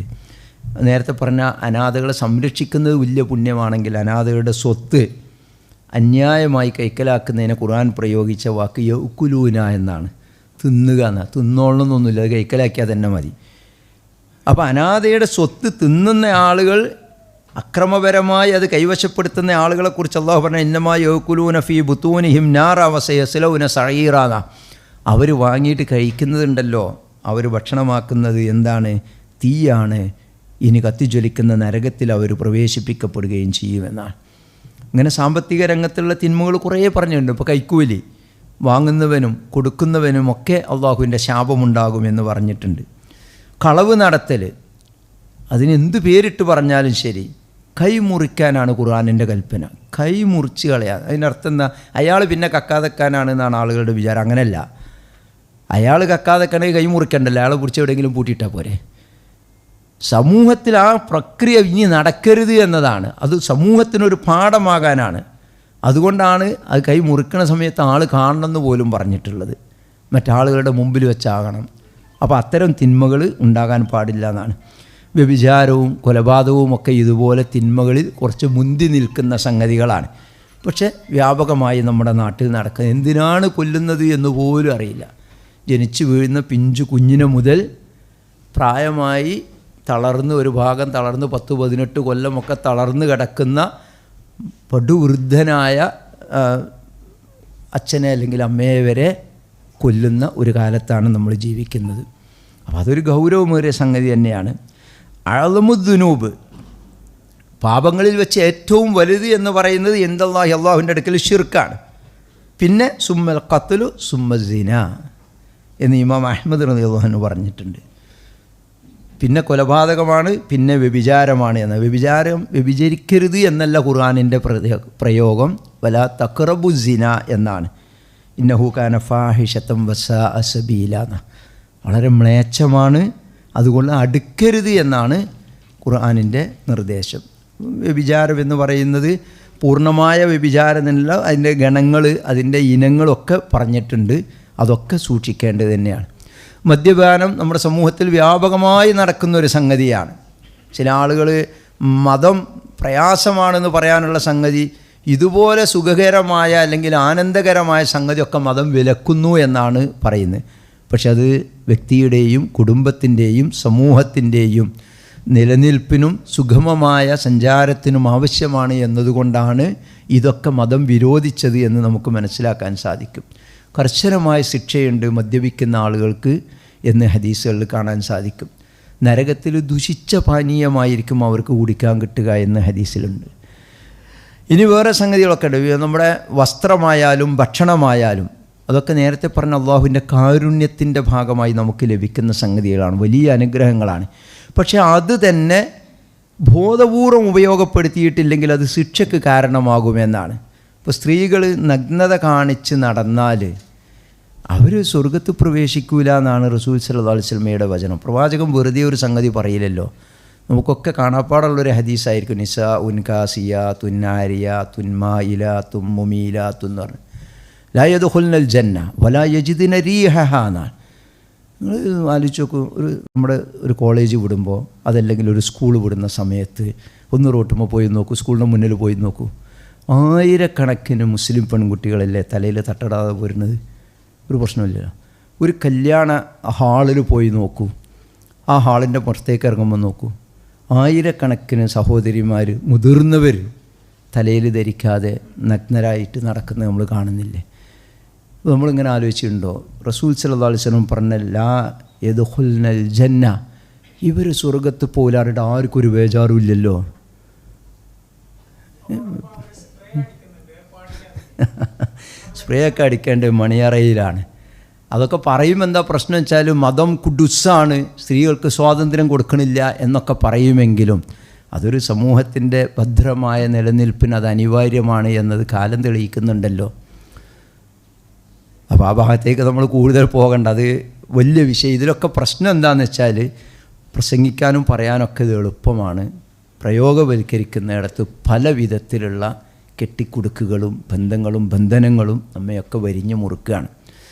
നേരത്തെ പറഞ്ഞ അനാഥകളെ സംരക്ഷിക്കുന്നത് വലിയ പുണ്യമാണെങ്കിൽ അനാഥകളുടെ സ്വത്ത് അന്യായമായി കൈക്കലാക്കുന്നതിനെ ഖുർആൻ പ്രയോഗിച്ച വാക്ക് യൗക്കുലൂന എന്നാണ്. തിന്നുക എന്നാണ്. തിന്നോളണമെന്നൊന്നുമില്ല, അത് കൈക്കലാക്കിയാൽ തന്നെ മതി. അപ്പോൾ അനാഥയുടെ സ്വത്ത് തിന്നുന്ന ആളുകൾ, അക്രമപരമായി അത് കൈവശപ്പെടുത്തുന്ന ആളുകളെക്കുറിച്ച് അല്ലാഹു പറഞ്ഞ ഇന്നമാ യൗക്കുലൂന ഫീ ബുത്തൂനിഹിം നാറ വസയസ്ലൗന സഈറാന. അവർ വാങ്ങിയിട്ട് കഴിക്കുന്നതുണ്ടല്ലോ, അവർ ഭക്ഷണമാക്കുന്നത് എന്താണ്? തീയാണ്. ഇനി കത്തിജ്വലിക്കുന്ന നരകത്തിൽ അവർ പ്രവേശിപ്പിക്കപ്പെടുകയും ചെയ്യുമെന്നാണ്. ഇങ്ങനെ സാമ്പത്തിക രംഗത്തുള്ള തിന്മകൾ കുറേ പറഞ്ഞിട്ടുണ്ട്. ഇപ്പോൾ കൈക്കൂലി വാങ്ങുന്നവനും കൊടുക്കുന്നവനും ഒക്കെ അള്ളാഹുവിൻ്റെ ശാപമുണ്ടാകുമെന്ന് പറഞ്ഞിട്ടുണ്ട്. കളവ് നടത്തൽ, അതിനെന്ത് പേരിട്ട് പറഞ്ഞാലും ശരി, കൈ മുറിക്കാനാണ് ഖുർആനിൻ്റെ കൽപ്പന. കൈ മുറിച്ച് കളയാൻ, അതിനർത്ഥം എന്താ? അയാൾ പിന്നെ കക്കാതെക്കാനാണെന്നാണ് ആളുകളുടെ വിചാരം. അങ്ങനെയല്ല. അയാൾ കക്കാതെക്കാണെങ്കിൽ കൈ മുറിക്കണ്ടല്ലോ, അയാളെ പിടിച്ച് എവിടെയെങ്കിലും പൂട്ടിയിട്ടാൽ പോരെ. സമൂഹത്തിൽ ആ പ്രക്രിയ ഇനി നടക്കരുത് എന്നതാണ്. അത് സമൂഹത്തിനൊരു പാഠമാകാനാണ്. അതുകൊണ്ടാണ് അത് കൈ മുറിക്കണ സമയത്ത് ആൾ കാണണമെന്ന് പോലും പറഞ്ഞിട്ടുള്ളത്. മറ്റാളുകളുടെ മുമ്പിൽ വെച്ചാകണം. അപ്പോൾ അത്തരം തിന്മകൾ ഉണ്ടാകാൻ പാടില്ല എന്നാണ്. വ്യഭിചാരവും കൊലപാതകവും ഒക്കെ ഇതുപോലെ തിന്മകളിൽ കുറച്ച് മുന്തി നിൽക്കുന്ന സംഗതികളാണ്. പക്ഷേ വ്യാപകമായി നമ്മുടെ നാട്ടിൽ നടക്കുന്നത്. എന്തിനാണ് കൊല്ലുന്നത് എന്ന് പോലും അറിയില്ല. ജനിച്ചു വീഴുന്ന പിഞ്ചു കുഞ്ഞിനെ മുതൽ പ്രായമായി തളർന്ന്, ഒരു ഭാഗം തളർന്ന് 10-18 കൊല്ലമൊക്കെ തളർന്ന് കിടക്കുന്ന പടുവൃദ്ധനായ അച്ഛനെ അല്ലെങ്കിൽ അമ്മയെ വരെ കൊല്ലുന്ന ഒരു കാലത്താണ് നമ്മൾ ജീവിക്കുന്നത്. അപ്പോൾ അതൊരു ഗൗരവമേറിയ സംഗതി തന്നെയാണ്. അഅ്ളമുദ്ദുനൂബ്, പാപങ്ങളിൽ വെച്ച് ഏറ്റവും വലുത് എന്ന് പറയുന്നത് ഇൻദല്ലാഹി, അള്ളാഹുവിൻ്റെ അടുക്കൽ ഷിർക്കാണ്. പിന്നെ സുമ്മൽ ഖത്ലു സുമ്മ സിന എന്ന് ഇമാം അഹ്മദ് റളിയല്ലാഹു അൻഹു പറഞ്ഞിട്ടുണ്ട്. പിന്നെ കൊലപാതകമാണ്, പിന്നെ വ്യഭിചാരമാണ് എന്ന്. വ്യഭിചരിക്കരുത് എന്നല്ല ഖുർആനിൻ്റെ പ്രയോഗം. വലാ തഖ്റബു സിന എന്നാണ്. ഇന്നഹു കാന ഫാഹിഷത്തൻ വസാഅ സബീല. വളരെ മ്ലേച്ഛമാണ്, അതുകൊണ്ട് അടുക്കരുത് എന്നാണ് ഖുർആനിൻ്റെ നിർദ്ദേശം. വ്യഭിചാരം എന്ന് പറയുന്നത് പൂർണ്ണമായ വ്യഭിചാരമെന്നല്ല, അതിൻ്റെ ഗണങ്ങൾ, അതിൻ്റെ ഇനങ്ങളൊക്കെ പറഞ്ഞിട്ടുണ്ട്. അതൊക്കെ സൂക്ഷിക്കേണ്ടത് തന്നെയാണ്. മദ്യപാനം നമ്മുടെ സമൂഹത്തിൽ വ്യാപകമായി നടക്കുന്നൊരു സംഗതിയാണ്. ചില ആളുകൾ മതം പ്രയാസമാണെന്ന് പറയാനുള്ള സംഗതി, ഇതുപോലെ സുഖകരമായ അല്ലെങ്കിൽ ആനന്ദകരമായ സംഗതിയൊക്കെ മതം വിലക്കുന്നു എന്നാണ് പറയുന്നത്. പക്ഷെ അത് വ്യക്തിയുടെയും കുടുംബത്തിൻ്റെയും സമൂഹത്തിൻ്റെയും നിലനിൽപ്പിനും സുഗമമായ സഞ്ചാരത്തിനും ആവശ്യമാണ് എന്നതുകൊണ്ടാണ് ഇതൊക്കെ മതം വിരോധിച്ചത് എന്ന് നമുക്ക് മനസ്സിലാക്കാൻ സാധിക്കും. കർശനമായ ശിക്ഷയുണ്ട് മദ്യപിക്കുന്ന ആളുകൾക്ക് എന്ന് ഹദീസുകളിൽ കാണാൻ സാധിക്കും. നരകത്തിൽ ദുഷിച്ച പാനീയമായിരിക്കും അവർക്ക് കുടിക്കാൻ കിട്ടുക എന്ന് ഹദീസിലുണ്ട്. ഇനി വേറെ സംഗതികളൊക്കെ ഉണ്ട്. നമ്മുടെ വസ്ത്രമായാലും ഭക്ഷണമായാലും അതൊക്കെ നേരത്തെ പറഞ്ഞ അള്ളാഹുവിൻ്റെ കാരുണ്യത്തിൻ്റെ ഭാഗമായി നമുക്ക് ലഭിക്കുന്ന സംഗതികളാണ്, വലിയ അനുഗ്രഹങ്ങളാണ്. പക്ഷേ അത് തന്നെ ബോധപൂർവം ഉപയോഗപ്പെടുത്തിയിട്ടില്ലെങ്കിൽ അത് ശിക്ഷയ്ക്ക് കാരണമാകുമെന്നാണ്. ഇപ്പോൾ സ്ത്രീകൾ നഗ്നത കാണിച്ച് നടന്നാൽ അവർ സ്വർഗത്ത് പ്രവേശിക്കൂല എന്നാണ് റസൂൽ സല്ലല്ലാഹു അലൈഹി വസല്ലമയുടെ വചനം. പ്രവാചകൻ വെറുതെ ഒരു സംഗതി പറയില്ലല്ലോ. നമുക്കൊക്കെ കാണാപ്പാടുള്ളൊരു ഹദീസായിരിക്കും. നിസാ ഉൻ കാസിയ തുന്നാരിയ തുന്മായില തുമ്മുമീല തുന്ന് പറഞ്ഞു ലാ യദ്ഖുൽനൽ ജന്ന വലാ യജിദ്ന റീഹഹാ എന്നാണ്. നിങ്ങൾ ആലോചിച്ച് നോക്കൂ, നമ്മുടെ ഒരു കോളേജ് വിടുമ്പോൾ അതല്ലെങ്കിൽ ഒരു സ്കൂൾ വിടുന്ന സമയത്ത് ഒന്ന് റോട്ടുമ്പോൾ പോയി നോക്കൂ, സ്കൂളിൻ്റെ മുന്നിൽ പോയി നോക്കൂ, ആയിരക്കണക്കിന് മുസ്ലിം പെൺകുട്ടികളല്ലേ തലയിൽ തട്ടടാതെ പോരുന്നത്. ഒരു പ്രശ്നമില്ലല്ലോ. ഒരു കല്യാണ ഹാളിൽ പോയി നോക്കൂ, ആ ഹാളിൻ്റെ പുറത്തേക്ക് ഇറങ്ങുമ്പോൾ നോക്കൂ, ആയിരക്കണക്കിന് സഹോദരിമാർ മുതിർന്നവർ തലയിൽ ധരിക്കാതെ നഗ്നരായിട്ട് നടക്കുന്നത് നമ്മൾ കാണുന്നില്ലേ. നമ്മളിങ്ങനെ ആലോചിച്ചിട്ടുണ്ടോ? റസൂൽ സല്ലല്ലാഹു അലൈഹി വസല്ലം പറഞ്ഞ ലാ യദ്ഖുൽനൽ ജന്ന, ഇവർ സ്വർഗത്ത് പോലാറുടെ ആർക്കും ഒരു ബേജാറും ഇല്ലല്ലോ. സ്പ്രേ ഒക്കെ അടിക്കേണ്ടത് മണിയറയിലാണ്. അതൊക്കെ പറയുമ്പോൾ എന്താ പ്രശ്നം വെച്ചാൽ മതം കുഡുസാണ്, സ്ത്രീകൾക്ക് സ്വാതന്ത്ര്യം കൊടുക്കണില്ല എന്നൊക്കെ പറയുമെങ്കിലും അതൊരു സമൂഹത്തിൻ്റെ ഭദ്രമായ നിലനിൽപ്പിന് അത് അനിവാര്യമാണ് എന്നത് കാലം തെളിയിക്കുന്നുണ്ടല്ലോ. അപ്പോൾ ആ ഭാഗത്തേക്ക് നമ്മൾ കൂടുതൽ പോകണ്ട, അത് വലിയ വിഷയം. ഇതിലൊക്കെ പ്രശ്നം എന്താണെന്ന് വെച്ചാൽ പ്രസംഗിക്കാനും പറയാനൊക്കെ ഇത് എളുപ്പമാണ്. പ്രയോഗവൽക്കരിക്കുന്നിടത്ത് പല വിധത്തിലുള്ള കെട്ടിക്കുടുക്കുകളും ബന്ധനങ്ങളും നമ്മയൊക്കെ വരിഞ്ഞു മുറുക്കുകയാണ്.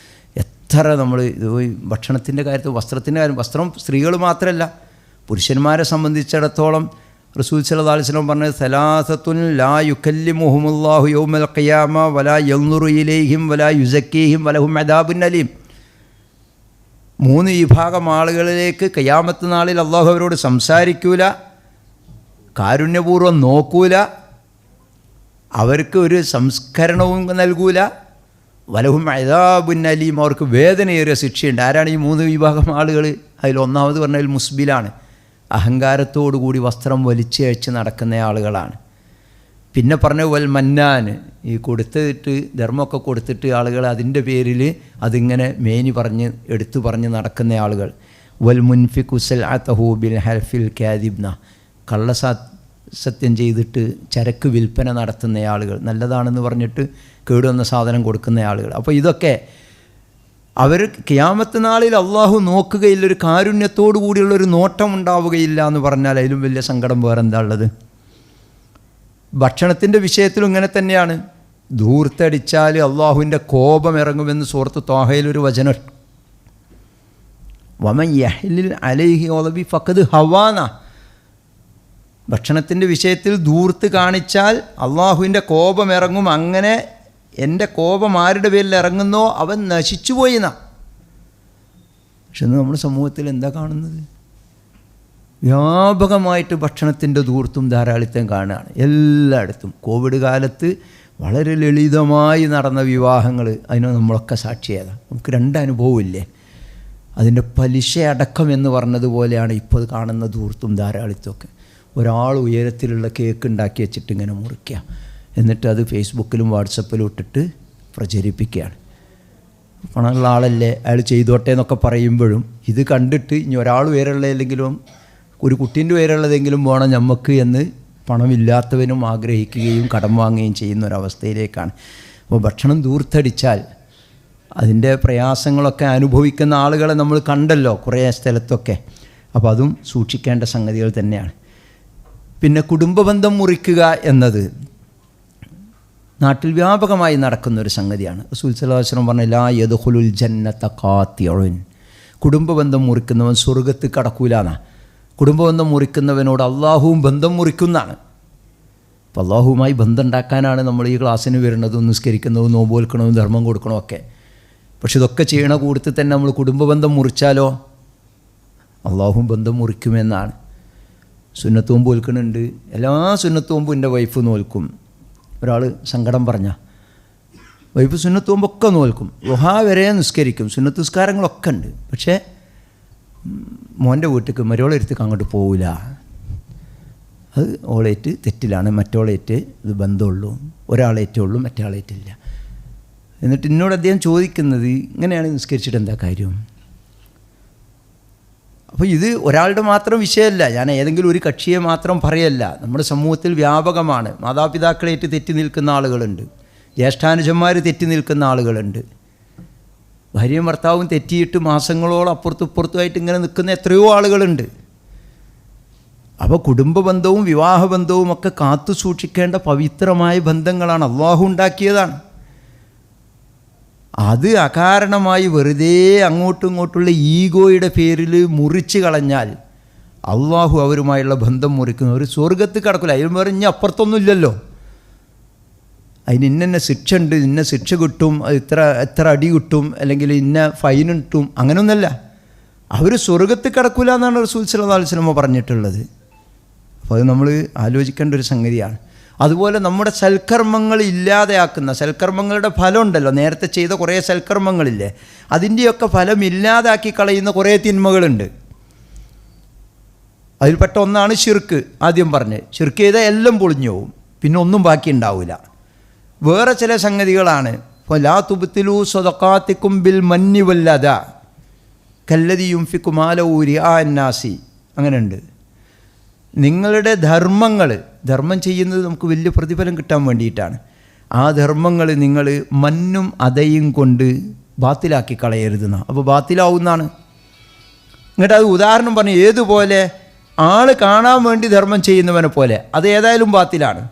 എത്ര നമ്മൾ ഇത് ഭക്ഷണത്തിൻ്റെ കാര്യത്തിൽ, വസ്ത്രത്തിൻ്റെ കാര്യം, വസ്ത്രം സ്ത്രീകൾ മാത്രമല്ല പുരുഷന്മാരെ സംബന്ധിച്ചിടത്തോളം റസൂൽ സല്ലല്ലാഹു അലൈഹി വസല്ലം പറഞ്ഞത് സലാസത്തുൻ ലാ യുകല്ലിമുഹുമുല്ലാഹു യൗമൽ ഖിയാമ വലാ യൻദുറു ഇലൈഹിം വലാ യുസക്കീഹിം വലഹും അദാബുൻ അലീം. 3 വിഭാഗം ആളുകളിലേക്ക് ഖിയാമത്ത് നാളിൽ അള്ളാഹു അവരോട് സംസാരിക്കൂല, കാരുണ്യപൂർവ്വം നോക്കൂല, അവർക്ക് ഒരു സംസ്കരണവും നൽകൂല, വലഹും അദാബുൻ അലീം, അവർക്ക് വേദനയേറിയ ശിക്ഷയുണ്ട്. ആരാണ് ഈ 3 വിഭാഗം ആളുകൾ? അതിൽ ഒന്നാമത് പറഞ്ഞാൽ മുസ്ബിലാണ്, അഹങ്കാരത്തോടുകൂടി വസ്ത്രം വലിച്ചയച്ച് നടക്കുന്ന ആളുകളാണ്. പിന്നെ പറഞ്ഞ വൽ മന്നാൻ, ഈ കൊടുത്തിട്ട് ധർമ്മമൊക്കെ കൊടുത്തിട്ട് ആളുകൾ അതിൻ്റെ പേരിൽ അതിങ്ങനെ എടുത്തു പറഞ്ഞ് നടക്കുന്ന ആളുകൾ. വൽ മുൻഫിഖു സൽഅതഹു ബിൽ ഹൽഫിൽ കാദിബ്ന, സത്യം ചെയ്തിട്ട് ചരക്ക് വിൽപ്പന നടത്തുന്ന ആളുകൾ, നല്ലതാണെന്ന് പറഞ്ഞിട്ട് കേടുവന്ന സാധനം കൊടുക്കുന്ന ആളുകൾ. അപ്പോൾ ഇതൊക്കെ അവർ ഖിയാമത്ത് നാളിൽ അള്ളാഹു നോക്കുകയില്ല, ഒരു കാരുണ്യത്തോടു കൂടിയുള്ളൊരു നോട്ടം ഉണ്ടാവുകയില്ല എന്ന് പറഞ്ഞാൽ അതിലും വലിയ സങ്കടം വേറെന്താ ഉള്ളത്? ഭക്ഷണത്തിൻ്റെ വിഷയത്തിലും ഇങ്ങനെ തന്നെയാണ്. ധൂർത്തടിച്ചാൽ അള്ളാഹുവിൻ്റെ കോപം ഇറങ്ങുമെന്ന് സൂറത്ത് ത്വാഹയിലൊരു വചനം. വമൻ യഹ്ലിൽ അലൈഹി ഗളബി ഫഖദ് ഹവാന, ഭക്ഷണത്തിൻ്റെ വിഷയത്തിൽ ധൂർത്ത് കാണിച്ചാൽ അള്ളാഹുവിൻ്റെ കോപം ഇറങ്ങും. അങ്ങനെ എൻ്റെ കോപം ആരുടെ പേരിൽ ഇറങ്ങുന്നോ അവൻ നശിച്ചുപോയി എന്നാ. പക്ഷെ ഇന്ന് നമ്മുടെ സമൂഹത്തിൽ എന്താ കാണുന്നത്? വ്യാപകമായിട്ട് ഭക്ഷണത്തിൻ്റെ ധൂർത്തും ധാരാളിത്തം കാണുകയാണ് എല്ലായിടത്തും. കോവിഡ് കാലത്ത് വളരെ ലളിതമായി നടന്ന വിവാഹങ്ങൾ, അതിന് നമ്മളൊക്കെ സാക്ഷിയായതാണ്. നമുക്ക് 2 അനുഭവമില്ലേ? അതിൻ്റെ പലിശ അടക്കം എന്ന് പറഞ്ഞതുപോലെയാണ് ഇപ്പോൾ കാണുന്ന ധൂർത്തും ധാരാളിത്തമൊക്കെ. ഒരാൾ ഉയരത്തിലുള്ള കേക്ക് ഉണ്ടാക്കി വെച്ചിട്ട് ഇങ്ങനെ മുറിക്കുക, എന്നിട്ട് അത് ഫേസ്ബുക്കിലും വാട്സപ്പിലും ഇട്ടിട്ട് പ്രചരിപ്പിക്കുകയാണ്. പണമുള്ള ആളല്ലേ അയാൾ ചെയ്തോട്ടെ എന്നൊക്കെ പറയുമ്പോഴും ഇത് കണ്ടിട്ട് ഇനി ഒരാൾ ഉയരമുള്ളതെങ്കിലും ഒരു കുട്ടീൻ്റെ ഉയരമുള്ളതെങ്കിലും വേണം നമുക്ക് എന്ന് പണമില്ലാത്തവനും ആഗ്രഹിക്കുകയും കടം വാങ്ങുകയും ചെയ്യുന്ന ഒരവസ്ഥയിലേക്കാണ്. അപ്പോൾ ഭക്ഷണം ധൂർത്തടിച്ചാൽ അതിൻ്റെ പ്രയാസങ്ങളൊക്കെ അനുഭവിക്കുന്ന ആളുകളെ നമ്മൾ കണ്ടല്ലോ കുറേ സ്ഥലത്തൊക്കെ. അപ്പോൾ അതും സൂക്ഷിക്കേണ്ട സംഗതികൾ തന്നെയാണ്. പിന്നെ കുടുംബബന്ധം മുറിക്കുക എന്നത് നാട്ടിൽ വ്യാപകമായി നടക്കുന്നൊരു സംഗതിയാണ്. റസൂൽ സല്ലല്ലാഹു അലൈഹി വസല്ലം പറഞ്ഞ ലാ യദ്ഖുലുൽ ജന്നത ഖാത്തിഉൻ, കുടുംബബന്ധം മുറിക്കുന്നവൻ സ്വർഗ്ഗത്തിൽ കടക്കൂലാന്നാ. കുടുംബബന്ധം മുറിക്കുന്നവനോട് അള്ളാഹുവും ബന്ധം മുറിക്കുന്നതാണ്. അപ്പോൾ അള്ളാഹുവുമായി ബന്ധം ഉണ്ടാക്കാനാണ് നമ്മൾ ഈ ക്ലാസ്സിന് വരുന്നതും നിസ്കരിക്കുന്നതും നോമ്പ് വെൽക്കണതും ധർമ്മം കൊടുക്കണതും ഒക്കെ. പക്ഷെ ഇതൊക്കെ ചെയ്യണ കൂട്ടത്തിൽ തന്നെ നമ്മൾ കുടുംബബന്ധം മുറിച്ചാലോ അള്ളാഹുവും ബന്ധം മുറിക്കുമെന്നാണ്. സുന്നത്ത് നോമ്പ് വെൽക്കണുണ്ട്, എല്ലാ സുന്നത്ത് നോമ്പും എൻ്റെ വൈഫ് നോൽക്കും. ഒരാൾ സങ്കടം പറഞ്ഞ വൈഫ് സുന്നത്ത് നോമ്പൊക്കെ നോൽക്കും, ളുഹാ വരെ നിസ്കരിക്കും, സുന്നത്ത് നിസ്കാരങ്ങളൊക്കെ ഉണ്ട്. പക്ഷേ മോൻ്റെ വീട്ടിലേക്ക് മരോളെടുത്തേക്ക് അങ്ങോട്ട് പോവില്ല. അത് ഓളേറ്റ് തെറ്റിലാണ്, മറ്റോളേറ്റ് ഇത് ബന്ധമുള്ളൂ, ഒരാളേറ്റേ ഉള്ളൂ മറ്റേ എന്നിട്ട് എന്നോട് അദ്ദേഹം ചോദിക്കുന്നത് ഇങ്ങനെയാണ് നിസ്കരിച്ചിട്ട് എന്താ കാര്യം? അപ്പോൾ ഇത് ഒരാളുടെ മാത്രം വിഷയമല്ല, ഞാൻ ഏതെങ്കിലും ഒരു കക്ഷിയെ മാത്രം പറയല്ല, നമ്മുടെ സമൂഹത്തിൽ വ്യാപകമാണ്. മാതാപിതാക്കളേറ്റ് തെറ്റി നിൽക്കുന്ന ആളുകളുണ്ട്, ജ്യേഷ്ഠാനുജന്മാർ തെറ്റി നിൽക്കുന്ന ആളുകളുണ്ട്, ഭാര്യയും ഭർത്താവും തെറ്റിയിട്ട് മാസങ്ങളോളം അപ്പുറത്തുമായിട്ട് ഇങ്ങനെ നിൽക്കുന്ന എത്രയോ ആളുകളുണ്ട്. അപ്പോൾ കുടുംബബന്ധവും വിവാഹബന്ധവും ഒക്കെ കാത്തു സൂക്ഷിക്കേണ്ട പവിത്രമായ ബന്ധങ്ങളാണ്, അള്ളാഹു ഉണ്ടാക്കിയതാണ്. അത് അകാരണമായി വെറുതെ അങ്ങോട്ടും ഇങ്ങോട്ടുള്ള ഈഗോയുടെ പേരിൽ മുറിച്ച് കളഞ്ഞാൽ അള്ളാഹു അവരുമായുള്ള ബന്ധം മുറിക്കുന്നു. ഒരു സ്വർഗത്തിൽ കിടക്കില്ല, അതിന് വേറെ ഇനി അപ്പുറത്തൊന്നും ഇല്ലല്ലോ. അതിന് ഇന്ന ശിക്ഷ ഉണ്ട്, ഇന്ന ശിക്ഷ കിട്ടും, എത്ര അടി കിട്ടും, അല്ലെങ്കിൽ ഇന്ന ഫൈൻ കിട്ടും, അങ്ങനെയൊന്നുമല്ല. അവർ സ്വർഗത്തിൽ കിടക്കില്ല എന്നാണ് റസൂൽ സല്ലല്ലാഹു അലൈഹി വസല്ലം പറഞ്ഞിട്ടുള്ളത്. അപ്പോൾ അത് നമ്മൾ ആലോചിക്കേണ്ട ഒരു സംഗതിയാണ്. അതുപോലെ നമ്മുടെ സൽക്കർമ്മങ്ങൾ ഇല്ലാതെയാക്കുന്ന, സൽക്കർമ്മങ്ങളുടെ ഫലം ഉണ്ടല്ലോ, നേരത്തെ ചെയ്ത കുറേ സൽക്കർമ്മങ്ങളില്ലേ, അതിൻ്റെയൊക്കെ ഫലം ഇല്ലാതാക്കി കളയുന്ന കുറേ തിന്മകളുണ്ട്. അതിൽപ്പെട്ട ഒന്നാണ് ഷിർക്ക്. ആദ്യം പറഞ്ഞ് ഷിർക്ക് ചെയ്താൽ എല്ലാം പൊളിഞ്ഞു പോവും, പിന്നെ ഒന്നും ബാക്കി ഉണ്ടാവില്ല. വേറെ ചില സംഗതികളാണ്, ലാ തുബ്തിലൂ സ്വദഖാത്തിക്കും ബിൽ മന്നി വല്ലദ കല്ലദി യുൻഫിഖു മാലഹു റിആ അന്നാസി. അങ്ങനെയുണ്ട്. നിങ്ങളുടെ ധർമ്മം ചെയ്യുന്നത് നമുക്ക് വലിയ പ്രതിഫലം കിട്ടാൻ വേണ്ടിയിട്ടാണ്. ആ ധർമ്മങ്ങൾ നിങ്ങൾ മന്നും അതയും കൊണ്ട് ബാത്തിലാക്കി കളയരുതെന്ന. അപ്പോൾ ബാത്തിലാവുന്നതാണ്. എന്നിട്ട് അത് ഉദാഹരണം പറഞ്ഞു, ഏതുപോലെ ആൾ കാണാൻ വേണ്ടി ധർമ്മം ചെയ്യുന്നവനെ പോലെ, അത് ഏതായാലും ബാത്തിലാണ്.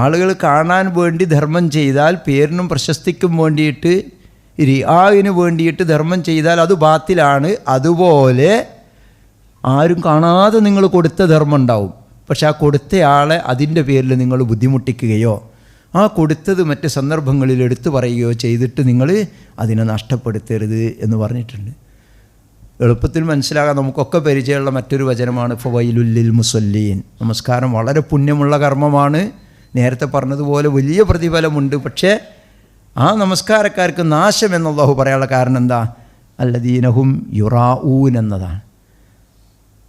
ആളുകൾ കാണാൻ വേണ്ടി ധർമ്മം ചെയ്താൽ, പേരിനും പ്രശസ്തിക്കും വേണ്ടിയിട്ട്, റിആയിന് വേണ്ടിയിട്ട് ധർമ്മം ചെയ്താൽ അത് ബാത്തിലാണ്. അതുപോലെ ആരും കാണാതെ നിങ്ങൾ കൊടുത്ത ധർമ്മം ഉണ്ടാവും, പക്ഷെ ആ കൊടുത്തയാളെ അതിൻ്റെ പേരിൽ നിങ്ങൾ ബുദ്ധിമുട്ടിക്കുകയോ ആ കൊടുത്തത് മറ്റ് സന്ദർഭങ്ങളിൽ എടുത്തു പറയുകയോ ചെയ്തിട്ട് നിങ്ങൾ അതിനെ നഷ്ടപ്പെടുത്തരുത് എന്ന് പറഞ്ഞിട്ടുണ്ട്. എളുപ്പത്തിൽ മനസ്സിലാകാൻ നമുക്കൊക്കെ പരിചയമുള്ള മറ്റൊരു വചനമാണ് ഫവൈലുല്ലിൽ മുസല്ലീൻ. നമസ്കാരം വളരെ പുണ്യമുള്ള കർമ്മമാണ്, നേരത്തെ പറഞ്ഞതുപോലെ വലിയ പ്രതിഫലമുണ്ട്. പക്ഷേ ആ നമസ്കാരക്കാർക്ക് നാശം എന്നല്ലാഹു പറയാനുള്ള കാരണം എന്താ? അല്ലദീനഹും യുറാഊൻ എന്നതാണ്.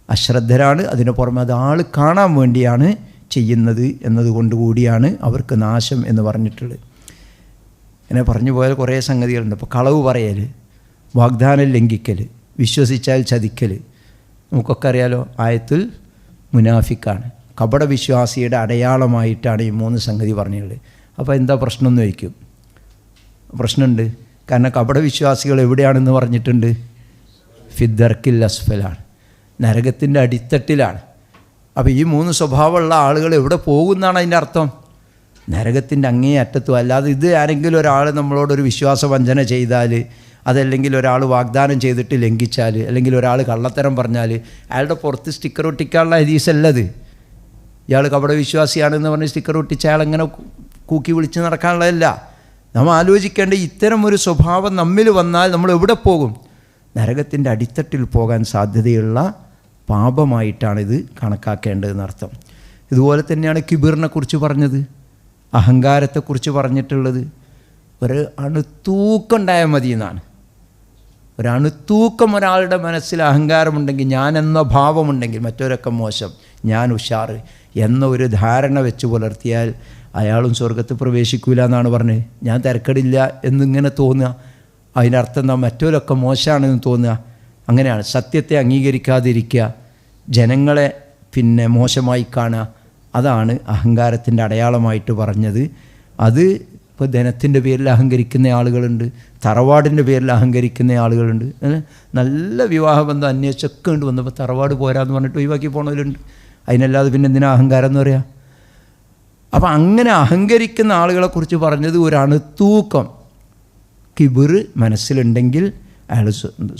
അശ്രദ്ധരാണ്, അതിന് പുറമെ അത് ആൾ കാണാൻ വേണ്ടിയാണ് ചെയ്യുന്നത് എന്നതുകൊണ്ട് കൂടിയാണ് അവർക്ക് നാശം എന്ന് പറഞ്ഞിട്ടുള്ളത്. ഇങ്ങനെ പറഞ്ഞു പോയാൽ കുറേ സംഗതികളുണ്ട്. ഇപ്പോൾ കളവ് പറയൽ, വാഗ്ദാനം ലംഘിക്കൽ, വിശ്വസിച്ചാൽ ചതിക്കൽ, നമുക്കൊക്കെ അറിയാലോ ആയത്തുൽ മുനാഫിക്കാണ്. കപട വിശ്വാസിയുടെ അടയാളമായിട്ടാണ് ഈ 3 സംഗതി പറഞ്ഞുള്ളത്. അപ്പോൾ എന്താ പ്രശ്നം എന്ന് ചോദിക്കും. പ്രശ്നമുണ്ട്. കാരണം കപട വിശ്വാസികൾ എവിടെയാണെന്ന് പറഞ്ഞിട്ടുണ്ട്? ഫിദ്ദർക്കിൽ അസ്ഫലാണ്, നരകത്തിൻ്റെ അടിത്തട്ടിലാണ്. അപ്പോൾ ഈ 3 സ്വഭാവമുള്ള ആളുകൾ എവിടെ പോകുന്നതാണ് അതിൻ്റെ അർത്ഥം? നരകത്തിൻ്റെ അങ്ങേ അറ്റത്തും. അല്ലാതെ ഇത് ആരെങ്കിലും ഒരാൾ നമ്മളോടൊരു വിശ്വാസവഞ്ചന ചെയ്താൽ, അതല്ലെങ്കിൽ ഒരാൾ വാഗ്ദാനം ചെയ്തിട്ട് ലംഘിച്ചാൽ, അല്ലെങ്കിൽ ഒരാൾ കള്ളത്തരം പറഞ്ഞാൽ അയാളുടെ പുറത്ത് സ്റ്റിക്കർ ഒട്ടിക്കാനുള്ള ഹദീസല്ലത്. ഇയാൾ കപട വിശ്വാസിയാണെന്ന് പറഞ്ഞ് സ്റ്റിക്കർ ഒട്ടിച്ച് അയാളെങ്ങനെ കൂക്കി വിളിച്ച് നടക്കാനുള്ളതല്ല. നമ്മൾ ആലോചിക്കേണ്ട, ഇത്തരം ഒരു സ്വഭാവം നമ്മിൽ വന്നാൽ നമ്മൾ എവിടെ പോകും? നരകത്തിൻ്റെ അടിത്തട്ടിൽ പോകാൻ സാധ്യതയുള്ള പാപമായിട്ടാണിത് കണക്കാക്കേണ്ടതെന്നർത്ഥം. ഇതുപോലെ തന്നെയാണ് കിബിറിനെ കുറിച്ച് പറഞ്ഞത്, അഹങ്കാരത്തെക്കുറിച്ച് പറഞ്ഞിട്ടുള്ളത്. ഒരു അണുത്തൂക്കം മതി എന്നാണ്. ഒരണുത്തൂക്കം ഒരാളുടെ മനസ്സിൽ അഹങ്കാരമുണ്ടെങ്കിൽ, ഞാനെന്ന ഭാവമുണ്ടെങ്കിൽ, മറ്റവരൊക്കെ മോശം, ഞാൻ ഉഷാർ എന്ന ഒരു ധാരണ വെച്ച് പുലർത്തിയാൽ അയാളും സ്വർഗത്ത് പ്രവേശിക്കൂല എന്നാണ് പറഞ്ഞത്. ഞാൻ തിരക്കടില്ല എന്നിങ്ങനെ തോന്നുക, അതിൻ്റെ അർത്ഥം എന്താ? മറ്റവരൊക്കെ മോശമാണെന്ന് തോന്നുക. അങ്ങനെയാണ്. സത്യത്തെ അംഗീകരിക്കാതിരിക്കുക, ജനങ്ങളെ മോശമായി കാണുക, അതാണ് അഹങ്കാരത്തിൻ്റെ അടയാളമായിട്ട് പറഞ്ഞത്. അത് ഇപ്പോൾ ധനത്തിൻ്റെ പേരിൽ അഹങ്കരിക്കുന്ന ആളുകളുണ്ട്, തറവാടിൻ്റെ പേരിൽ അഹങ്കരിക്കുന്ന ആളുകളുണ്ട്. നല്ല വിവാഹബന്ധം അന്വേഷിച്ചൊക്കെ ഉണ്ട്, വന്നപ്പോൾ തറവാട് പോരാന്ന് പറഞ്ഞിട്ട് ഒഴിവാക്കി പോണവരുണ്ട്. അതിനല്ലാതെ പിന്നെ എന്തിനാ അഹങ്കാരം എന്ന് പറയുക? അപ്പം അങ്ങനെ അഹങ്കരിക്കുന്ന ആളുകളെക്കുറിച്ച് പറഞ്ഞത് ഒരു അണുത്തൂക്കം കിബിർ മനസ്സിലുണ്ടെങ്കിൽ അയാൾ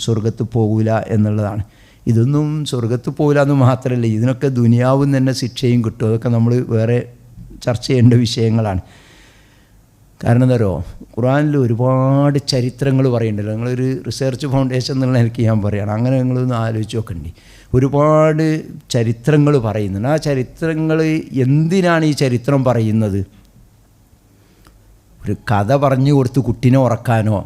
സ്വർഗത്ത് പോകില്ല എന്നുള്ളതാണ്. ഇതൊന്നും സ്വർഗത്ത് പോകില്ല എന്ന് മാത്രമല്ല, ഇതിനൊക്കെ ദുനിയാവും തന്നെ ശിക്ഷയും കിട്ടും. അതൊക്കെ നമ്മൾ വേറെ ചർച്ച ചെയ്യേണ്ട വിഷയങ്ങളാണ്. കാരണം എന്താ പറയുക, ഖുർആനിൽ ഒരുപാട് ചരിത്രങ്ങൾ പറയുന്നുണ്ടല്ലോ. നിങ്ങളൊരു റിസർച്ച് ഫൗണ്ടേഷൻ എന്നുള്ള എനിക്ക് ഞാൻ പറയുകയാണ്. അങ്ങനെ നിങ്ങളൊന്ന് ആലോചിച്ച് നോക്കണ്ടേ, ഒരുപാട് ചരിത്രങ്ങൾ പറയുന്നുണ്ട്. ആ ചരിത്രങ്ങൾ എന്തിനാണ് ഈ ചരിത്രം പറയുന്നത്? ഒരു കഥ പറഞ്ഞു കൊടുത്ത് കുട്ടീനെ ഉറക്കാനോ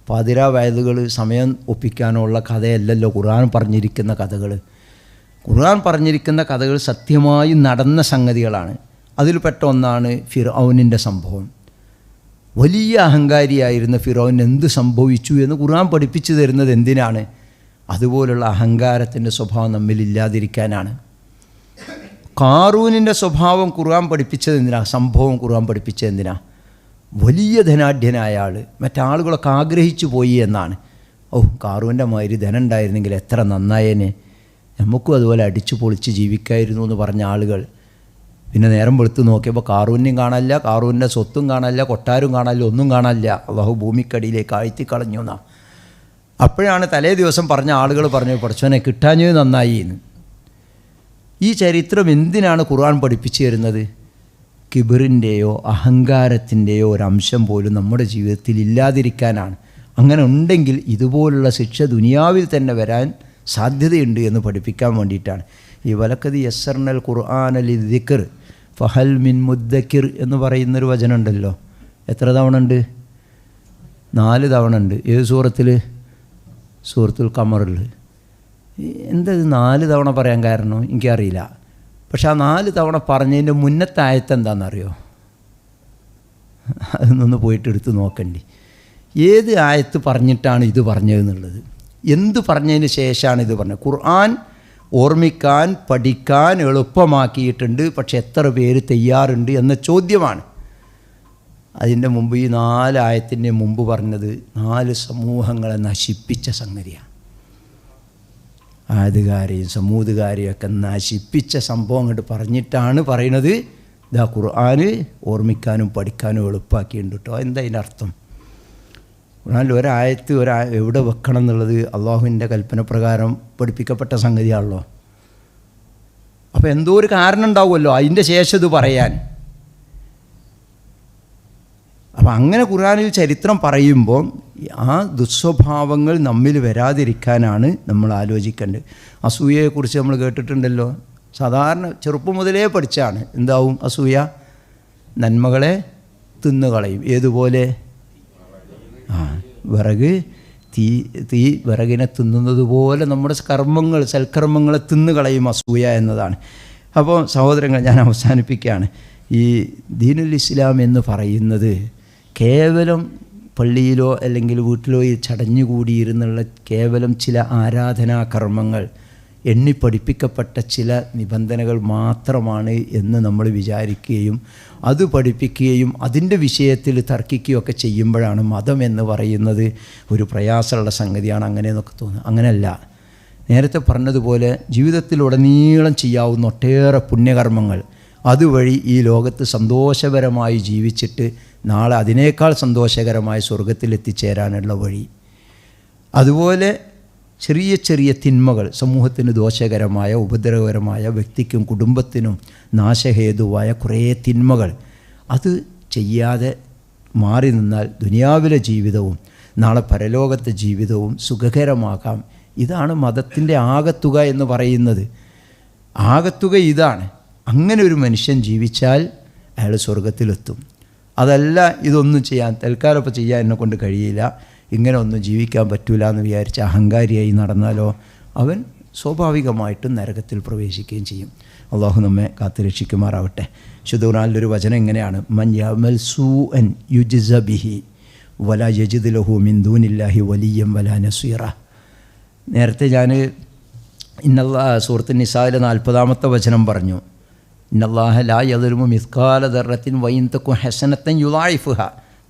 പാതിരാ വയലുകൾ സമയം ഒപ്പിക്കാനോ ഉള്ള കഥയല്ലല്ലോ ഖുർആൻ പറഞ്ഞിരിക്കുന്ന കഥകൾ. ഖുർആൻ പറഞ്ഞിരിക്കുന്ന കഥകൾ സത്യമായും നടന്ന സംഗതികളാണ്. അതിൽപ്പെട്ട ഒന്നാണ് ഫിർഔനിൻ്റെ സംഭവം. വലിയ അഹങ്കാരിയായിരുന്ന ഫിർഔൻ എന്ത് സംഭവിച്ചു എന്ന് ഖുർആൻ പഠിപ്പിച്ചു തരുന്നത് എന്തിനാണ്? അതുപോലുള്ള അഹങ്കാരത്തിൻ്റെ സ്വഭാവം നമ്മിലില്ലാതിരിക്കാനാണ്. ഖാറൂനിൻ്റെ സ്വഭാവം ഖുർആൻ പഠിപ്പിച്ചത് എന്തിനാ? സംഭവം ഖുർആൻ പഠിപ്പിച്ചത് എന്തിനാ? വലിയ ധനാഢ്യനായ ആൾ, മറ്റാളുകളൊക്കെ ആഗ്രഹിച്ചു പോയി എന്നാണ്. ഖാറൂൻ്റെ മാതിരി ധനം ഉണ്ടായിരുന്നെങ്കിൽ എത്ര നന്നായേനെ, നമുക്കും അതുപോലെ അടിച്ചു പൊളിച്ച് ജീവിക്കായിരുന്നു എന്ന് പറഞ്ഞ ആളുകൾ. പിന്നെ നേരം വെളുത്ത് നോക്കിയപ്പോൾ ഖാറൂനെയും കാണാനില്ല, ഖാറൂൻ്റെ സ്വത്തും കാണാനില്ല, കൊട്ടാരും കാണാനില്ല, ഒന്നും കാണാനില്ല. അള്ളാഹു ഭൂമിക്കടിയിലേക്ക് ആഴ്ത്തി കളഞ്ഞു എന്നാ. അപ്പോഴാണ് തലേ ദിവസം പറഞ്ഞ ആളുകൾ പറഞ്ഞു, പഠിച്ചവനെ കിട്ടാഞ്ഞത് നന്നായി എന്ന്. ഈ ചരിത്രം എന്തിനാണ് ഖുർആൻ പഠിപ്പിച്ചു തരുന്നത്? കിബിറിൻ്റെയോ അഹങ്കാരത്തിൻ്റെയോ ഒരംശം പോലും നമ്മുടെ ജീവിതത്തിൽ ഇല്ലാതിരിക്കാനാണ്. അങ്ങനെ ഉണ്ടെങ്കിൽ ഇതുപോലുള്ള ശിക്ഷ ദുനിയാവിൽ തന്നെ വരാൻ സാധ്യതയുണ്ട് എന്ന് പഠിപ്പിക്കാൻ വേണ്ടിയിട്ടാണ്. ഈ വലക്കത് യസ്സർനൽ ഖുർആന ലിദ്ദിക്ർ, ഫഹൽ മിൻ മുദ്ദക്കിർ എന്ന് പറയുന്നൊരു വചനമുണ്ടല്ലോ. എത്ര തവണ ഉണ്ട്? 4 തവണ ഉണ്ട്. ഏത് സൂറത്തിൽ? സൂറത്തുൽ ഖമറിൽ. എന്തത് 4 തവണ പറയാൻ കാരണം എനിക്കറിയില്ല. പക്ഷെ ആ 4 തവണ പറഞ്ഞതിൻ്റെ മുന്നത്തെ ആയത്ത് എന്താണെന്നറിയോ? അതൊന്നൊന്ന് പോയിട്ട് എടുത്ത് നോക്കണ്ടി. ഏത് ആയത്ത് പറഞ്ഞിട്ടാണ് ഇത് പറഞ്ഞതെന്നുള്ളത്, എന്ത് പറഞ്ഞതിന് ശേഷമാണ് ഇത് പറഞ്ഞത്? ഖുർആൻ ഓർമ്മിക്കാൻ പഠിക്കാൻ എളുപ്പമാക്കിയിട്ടുണ്ട്, പക്ഷെ എത്ര പേര് തയ്യാറുണ്ട് എന്ന ചോദ്യമാണ്. അതിൻ്റെ മുമ്പ് ഈ 4 ആയത്തിൻ്റെ മുമ്പ് പറഞ്ഞത് 4 സമൂഹങ്ങളെ നശിപ്പിച്ച സംഗതിയാണ്. ആദ്കാരെയും സമൂതുകാരെയും ഒക്കെ നശിപ്പിച്ച സംഭവം അങ്ങോട്ട് പറഞ്ഞിട്ടാണ് പറയുന്നത് ഇതാ ഖുർആൻ ഓർമ്മിക്കാനും പഠിക്കാനും എളുപ്പമാക്കിയിട്ടുണ്ട് കേട്ടോ. എന്താ അതിൻ്റെ അർത്ഥം? ഖുർആനിൽ ഒരായത്ത് എവിടെ വെക്കണം എന്നുള്ളത് അള്ളാഹുവിൻ്റെ കൽപ്പന പ്രകാരം പഠിപ്പിക്കപ്പെട്ട സംഗതിയാണല്ലോ. അപ്പോൾ എന്തോ ഒരു കാരണം ഉണ്ടാവുമല്ലോ അതിൻ്റെ ശേഷം ഇത് പറയാൻ. അപ്പം അങ്ങനെ ഖുർആനിൽ ചരിത്രം പറയുമ്പോൾ ആ ദുസ്വഭാവങ്ങൾ നമ്മിൽ വരാതിരിക്കാനാണ് നമ്മൾ ആലോചിക്കേണ്ടത്. അസൂയയെക്കുറിച്ച് നമ്മൾ കേട്ടിട്ടുണ്ടല്ലോ. സാധാരണ ചെറുപ്പം മുതലേ പഠിച്ചാണ്. എന്താവും അസൂയ? നന്മകളെ തിന്നുകളയും. ഏതുപോലെ? വിറക് തീ വിറകിനെ തിന്നുന്നത് പോലെ നമ്മുടെ സൽക്കർമ്മങ്ങളെ തിന്നുകളയും അസൂയ എന്നതാണ്. അപ്പോൾ സഹോദരങ്ങൾ, ഞാൻ അവസാനിപ്പിക്കുകയാണ്. ഈ ദീനുൽ ഇസ്ലാം എന്ന് പറയുന്നത് കേവലം പള്ളിയിലോ അല്ലെങ്കിൽ വീട്ടിലോ ചടഞ്ഞുകൂടിയിരുന്നുള്ള കേവലം ചില ആരാധനാകർമ്മങ്ങൾ എണ്ണിപ്പഠിപ്പിക്കപ്പെട്ട ചില നിബന്ധനകൾ മാത്രമാണ് എന്ന് നമ്മൾ വിചാരിക്കുകയും അത് പഠിപ്പിക്കുകയും അതിൻ്റെ വിഷയത്തിൽ തർക്കിക്കുകയൊക്കെ ചെയ്യുമ്പോഴാണ് മതം എന്ന് പറയുന്നത് ഒരു പ്രയാസമുള്ള സംഗതിയാണ് അങ്ങനെയെന്നൊക്കെ തോന്നുന്നത്. അങ്ങനെയല്ല. നേരത്തെ പറഞ്ഞതുപോലെ ജീവിതത്തിലുടനീളം ചെയ്യാവുന്ന ഒട്ടേറെ പുണ്യകർമ്മങ്ങൾ, അതുവഴി ഈ ലോകത്ത് സന്തോഷകരമായി ജീവിച്ചിട്ട് നാളെ അതിനേക്കാൾ സന്തോഷകരമായ സ്വർഗത്തിലെത്തിച്ചേരാനുള്ള വഴി. അതുപോലെ ചെറിയ ചെറിയ തിന്മകൾ, സമൂഹത്തിന് ദോഷകരമായ ഉപദ്രവകരമായ, വ്യക്തിക്കും കുടുംബത്തിനും നാശഹേതുവായ കുറേ തിന്മകൾ, അത് ചെയ്യാതെ മാറി നിന്നാൽ ദുനിയാവിലെ ജീവിതവും നാളെ പരലോകത്തെ ജീവിതവും സുഖകരമാകാം. ഇതാണ് മതത്തിൻ്റെ ആകത്തുക എന്ന് പറയുന്നത്. ആകത്തുക ഇതാണ്. അങ്ങനെ ഒരു മനുഷ്യൻ ജീവിച്ചാൽ അയാൾ സ്വർഗത്തിലെത്തും. അതല്ല ഇതൊന്നും ചെയ്യാൻ തൽക്കാലം ഇപ്പോൾ ചെയ്യാൻ എന്നെക്കൊണ്ട് കഴിയില്ല, ഇങ്ങനെ ഒന്നും ജീവിക്കാൻ പറ്റൂല എന്ന് വിചാരിച്ച് അഹങ്കാരിയായി നടന്നാലോ അവൻ സ്വാഭാവികമായിട്ടും നരകത്തിൽ പ്രവേശിക്കുകയും ചെയ്യും. അള്ളാഹു നമ്മെ കാത്തുരക്ഷിക്കുമാറാവട്ടെ. ശുദ്ധ വചനം ഇങ്ങനെയാണ്: മൻ യഅമൽ സൂഅൻ യുജ്സ ബിഹി വലാ യജിദ് ലഹു മിൻ ദൂനില്ലാഹി വലിയ്യൻ വലാ നസീറ. നേരത്തെ ഞാൻ സൂറത്ത് നിസായിലെ 40-ാമത്തെ വചനം പറഞ്ഞു. ഇന്നല്ലാഹ ലാ യദ്ലിമു മിസ്കാല ദർറത്തിൻ വഇൻ തകു ഹസനത്തൻ യുളായിഫുഹ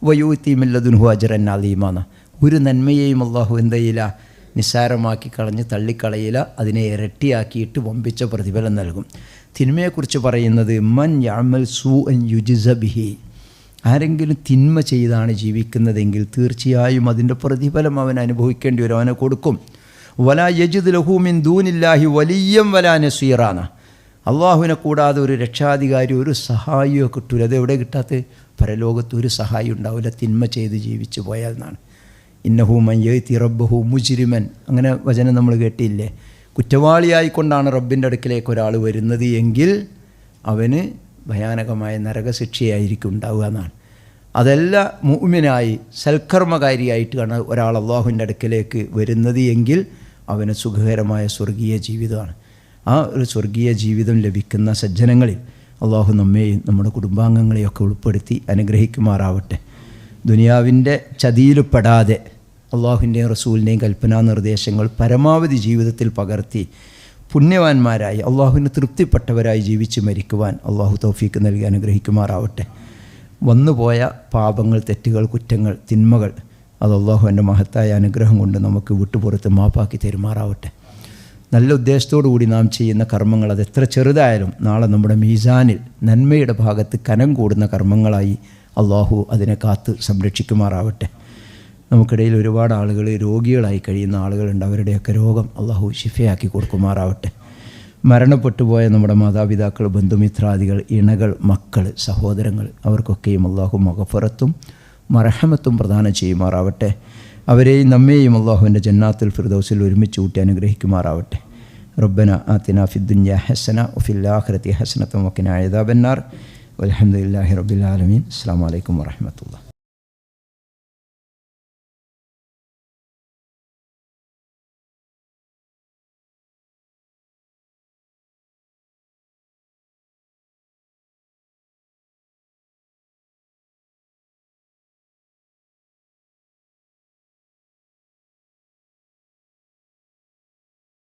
വയൂതി മിൻ ലദുൻഹു അജ്റൻ അലീമാ. ഒരു നന്മയെയും അള്ളാഹു എന്തയില്ല, നിസ്സാരമാക്കി കളഞ്ഞ് തള്ളിക്കളയില്ല, അതിനെ ഇരട്ടിയാക്കിയിട്ട് വമ്പിച്ച പ്രതിഫലം നൽകും. തിന്മയെക്കുറിച്ച് പറയുന്നത് മൻ യഅമൽ സൂഅൻ യുജ്സ ബിഹി. ആരെങ്കിലും തിന്മ ചെയ്താണ് ജീവിക്കുന്നതെങ്കിൽ തീർച്ചയായും അതിൻ്റെ പ്രതിഫലം അവൻ അനുഭവിക്കേണ്ടി വരും, അവനെ കൊടുക്കും. വലാ യജിദ് ലഹു മിൻ ദൂനില്ലാഹി വലിയ്യൻ വലാ നസീറാന. അള്ളാഹുവിനെ കൂടാതെ ഒരു രക്ഷാധികാരി, ഒരു സഹായിയോ കിട്ടൂല. അതെവിടെ കിട്ടാത്ത? പരലോകത്ത് ഒരു സഹായി ഉണ്ടാവില്ല തിന്മ ചെയ്ത് ജീവിച്ചു പോയാൽ എന്നാണ്. ഇന്നഹു മൻ യഅതി റബ്ബഹു മുജ്രിമൻ. അങ്ങനെ വചനം നമ്മൾ കേട്ടില്ലേ? കുറ്റവാളിയായിക്കൊണ്ടാണ് റബ്ബിൻ്റെ അടുക്കിലേക്ക് ഒരാൾ വരുന്നത് എങ്കിൽ അവന് ഭയാനകമായ നരകശിക്ഷയായിരിക്കും ഉണ്ടാവുക എന്നാണ്. അതല്ല മുഅ്മിനായി സൽക്കർമ്മകാരിയായിട്ടാണ് ഒരാൾ അള്ളാഹുവിൻ്റെ അടുക്കിലേക്ക് വരുന്നത് എങ്കിൽ അവന് സുഖകരമായ സ്വർഗീയ ജീവിതമാണ്. ആ ഒരു സ്വർഗീയ ജീവിതം ലഭിക്കുന്ന സജ്ജനങ്ങളിൽ അള്ളാഹു നമ്മെയും നമ്മുടെ കുടുംബാംഗങ്ങളെയൊക്കെ ഉൾപ്പെടുത്തി അനുഗ്രഹിക്കുമാറാവട്ടെ. ദുനിയാവിൻ്റെ ചതിയിൽപ്പെടാതെ അള്ളാഹുവിൻ്റെയും റസൂലിൻ്റെയും കൽപ്പനാ നിർദ്ദേശങ്ങൾ പരമാവധി ജീവിതത്തിൽ പകർത്തി പുണ്യവാന്മാരായി അള്ളാഹുവിന് തൃപ്തിപ്പെട്ടവരായി ജീവിച്ച് മരിക്കുവാൻ അള്ളാഹു തൗഫീക്ക് നൽകി അനുഗ്രഹിക്കുമാറാവട്ടെ. വന്നുപോയ പാപങ്ങൾ, തെറ്റുകൾ, കുറ്റങ്ങൾ, തിന്മകൾ അത് അള്ളാഹുവിൻ്റെ മഹത്തായ അനുഗ്രഹം കൊണ്ട് നമുക്ക് വിട്ടുപുറത്ത് മാപ്പാക്കി തരുമാറാവട്ടെ. നല്ല ഉദ്ദേശത്തോടു കൂടി നാം ചെയ്യുന്ന കർമ്മങ്ങൾ അത് എത്ര ചെറുതായാലും നാളെ നമ്മുടെ മീസാനിൽ നന്മയുടെ ഭാഗത്ത് കനം കൂടുന്ന കർമ്മങ്ങളായി അള്ളാഹു അതിനെ കാത്ത് സംരക്ഷിക്കുമാറാവട്ടെ. നമുക്കിടയിൽ ഒരുപാട് ആളുകൾ രോഗികളായി കഴിയുന്ന ആളുകളുണ്ട്. അവരുടെയൊക്കെ രോഗം അള്ളാഹു ശിഫയാക്കി കൊടുക്കുമാറാവട്ടെ. മരണപ്പെട്ടുപോയ നമ്മുടെ മാതാപിതാക്കൾ, ബന്ധുമിത്രാദികൾ, ഇണകൾ, മക്കൾ, സഹോദരങ്ങൾ, അവർക്കൊക്കെയും അള്ളാഹു മഗ്ഫിറത്തും മർഹമത്തും പ്രദാനം ചെയ്യുമാറാവട്ടെ. അവരെയും നമ്മെയും അള്ളാഹുവിൻ്റെ ജന്നാത്തുൽ ഫിർദൗസിൽ ഒരുമിച്ച് കൂട്ടി അനുഗ്രഹിക്കുമാറാവട്ടെ. റബ്ബന ആതിനാ ഫിദ്ദുനിയ ഹസന വഫിൽ ആഖിറതി ഹസനത വഖിനാ അദാബന്നാർ വൽഹംദുലില്ലാഹി റബ്ബിൽ ആലമീൻ. അസ്സലാമു അലൈക്കും വറഹ്മത്തുള്ളാഹി.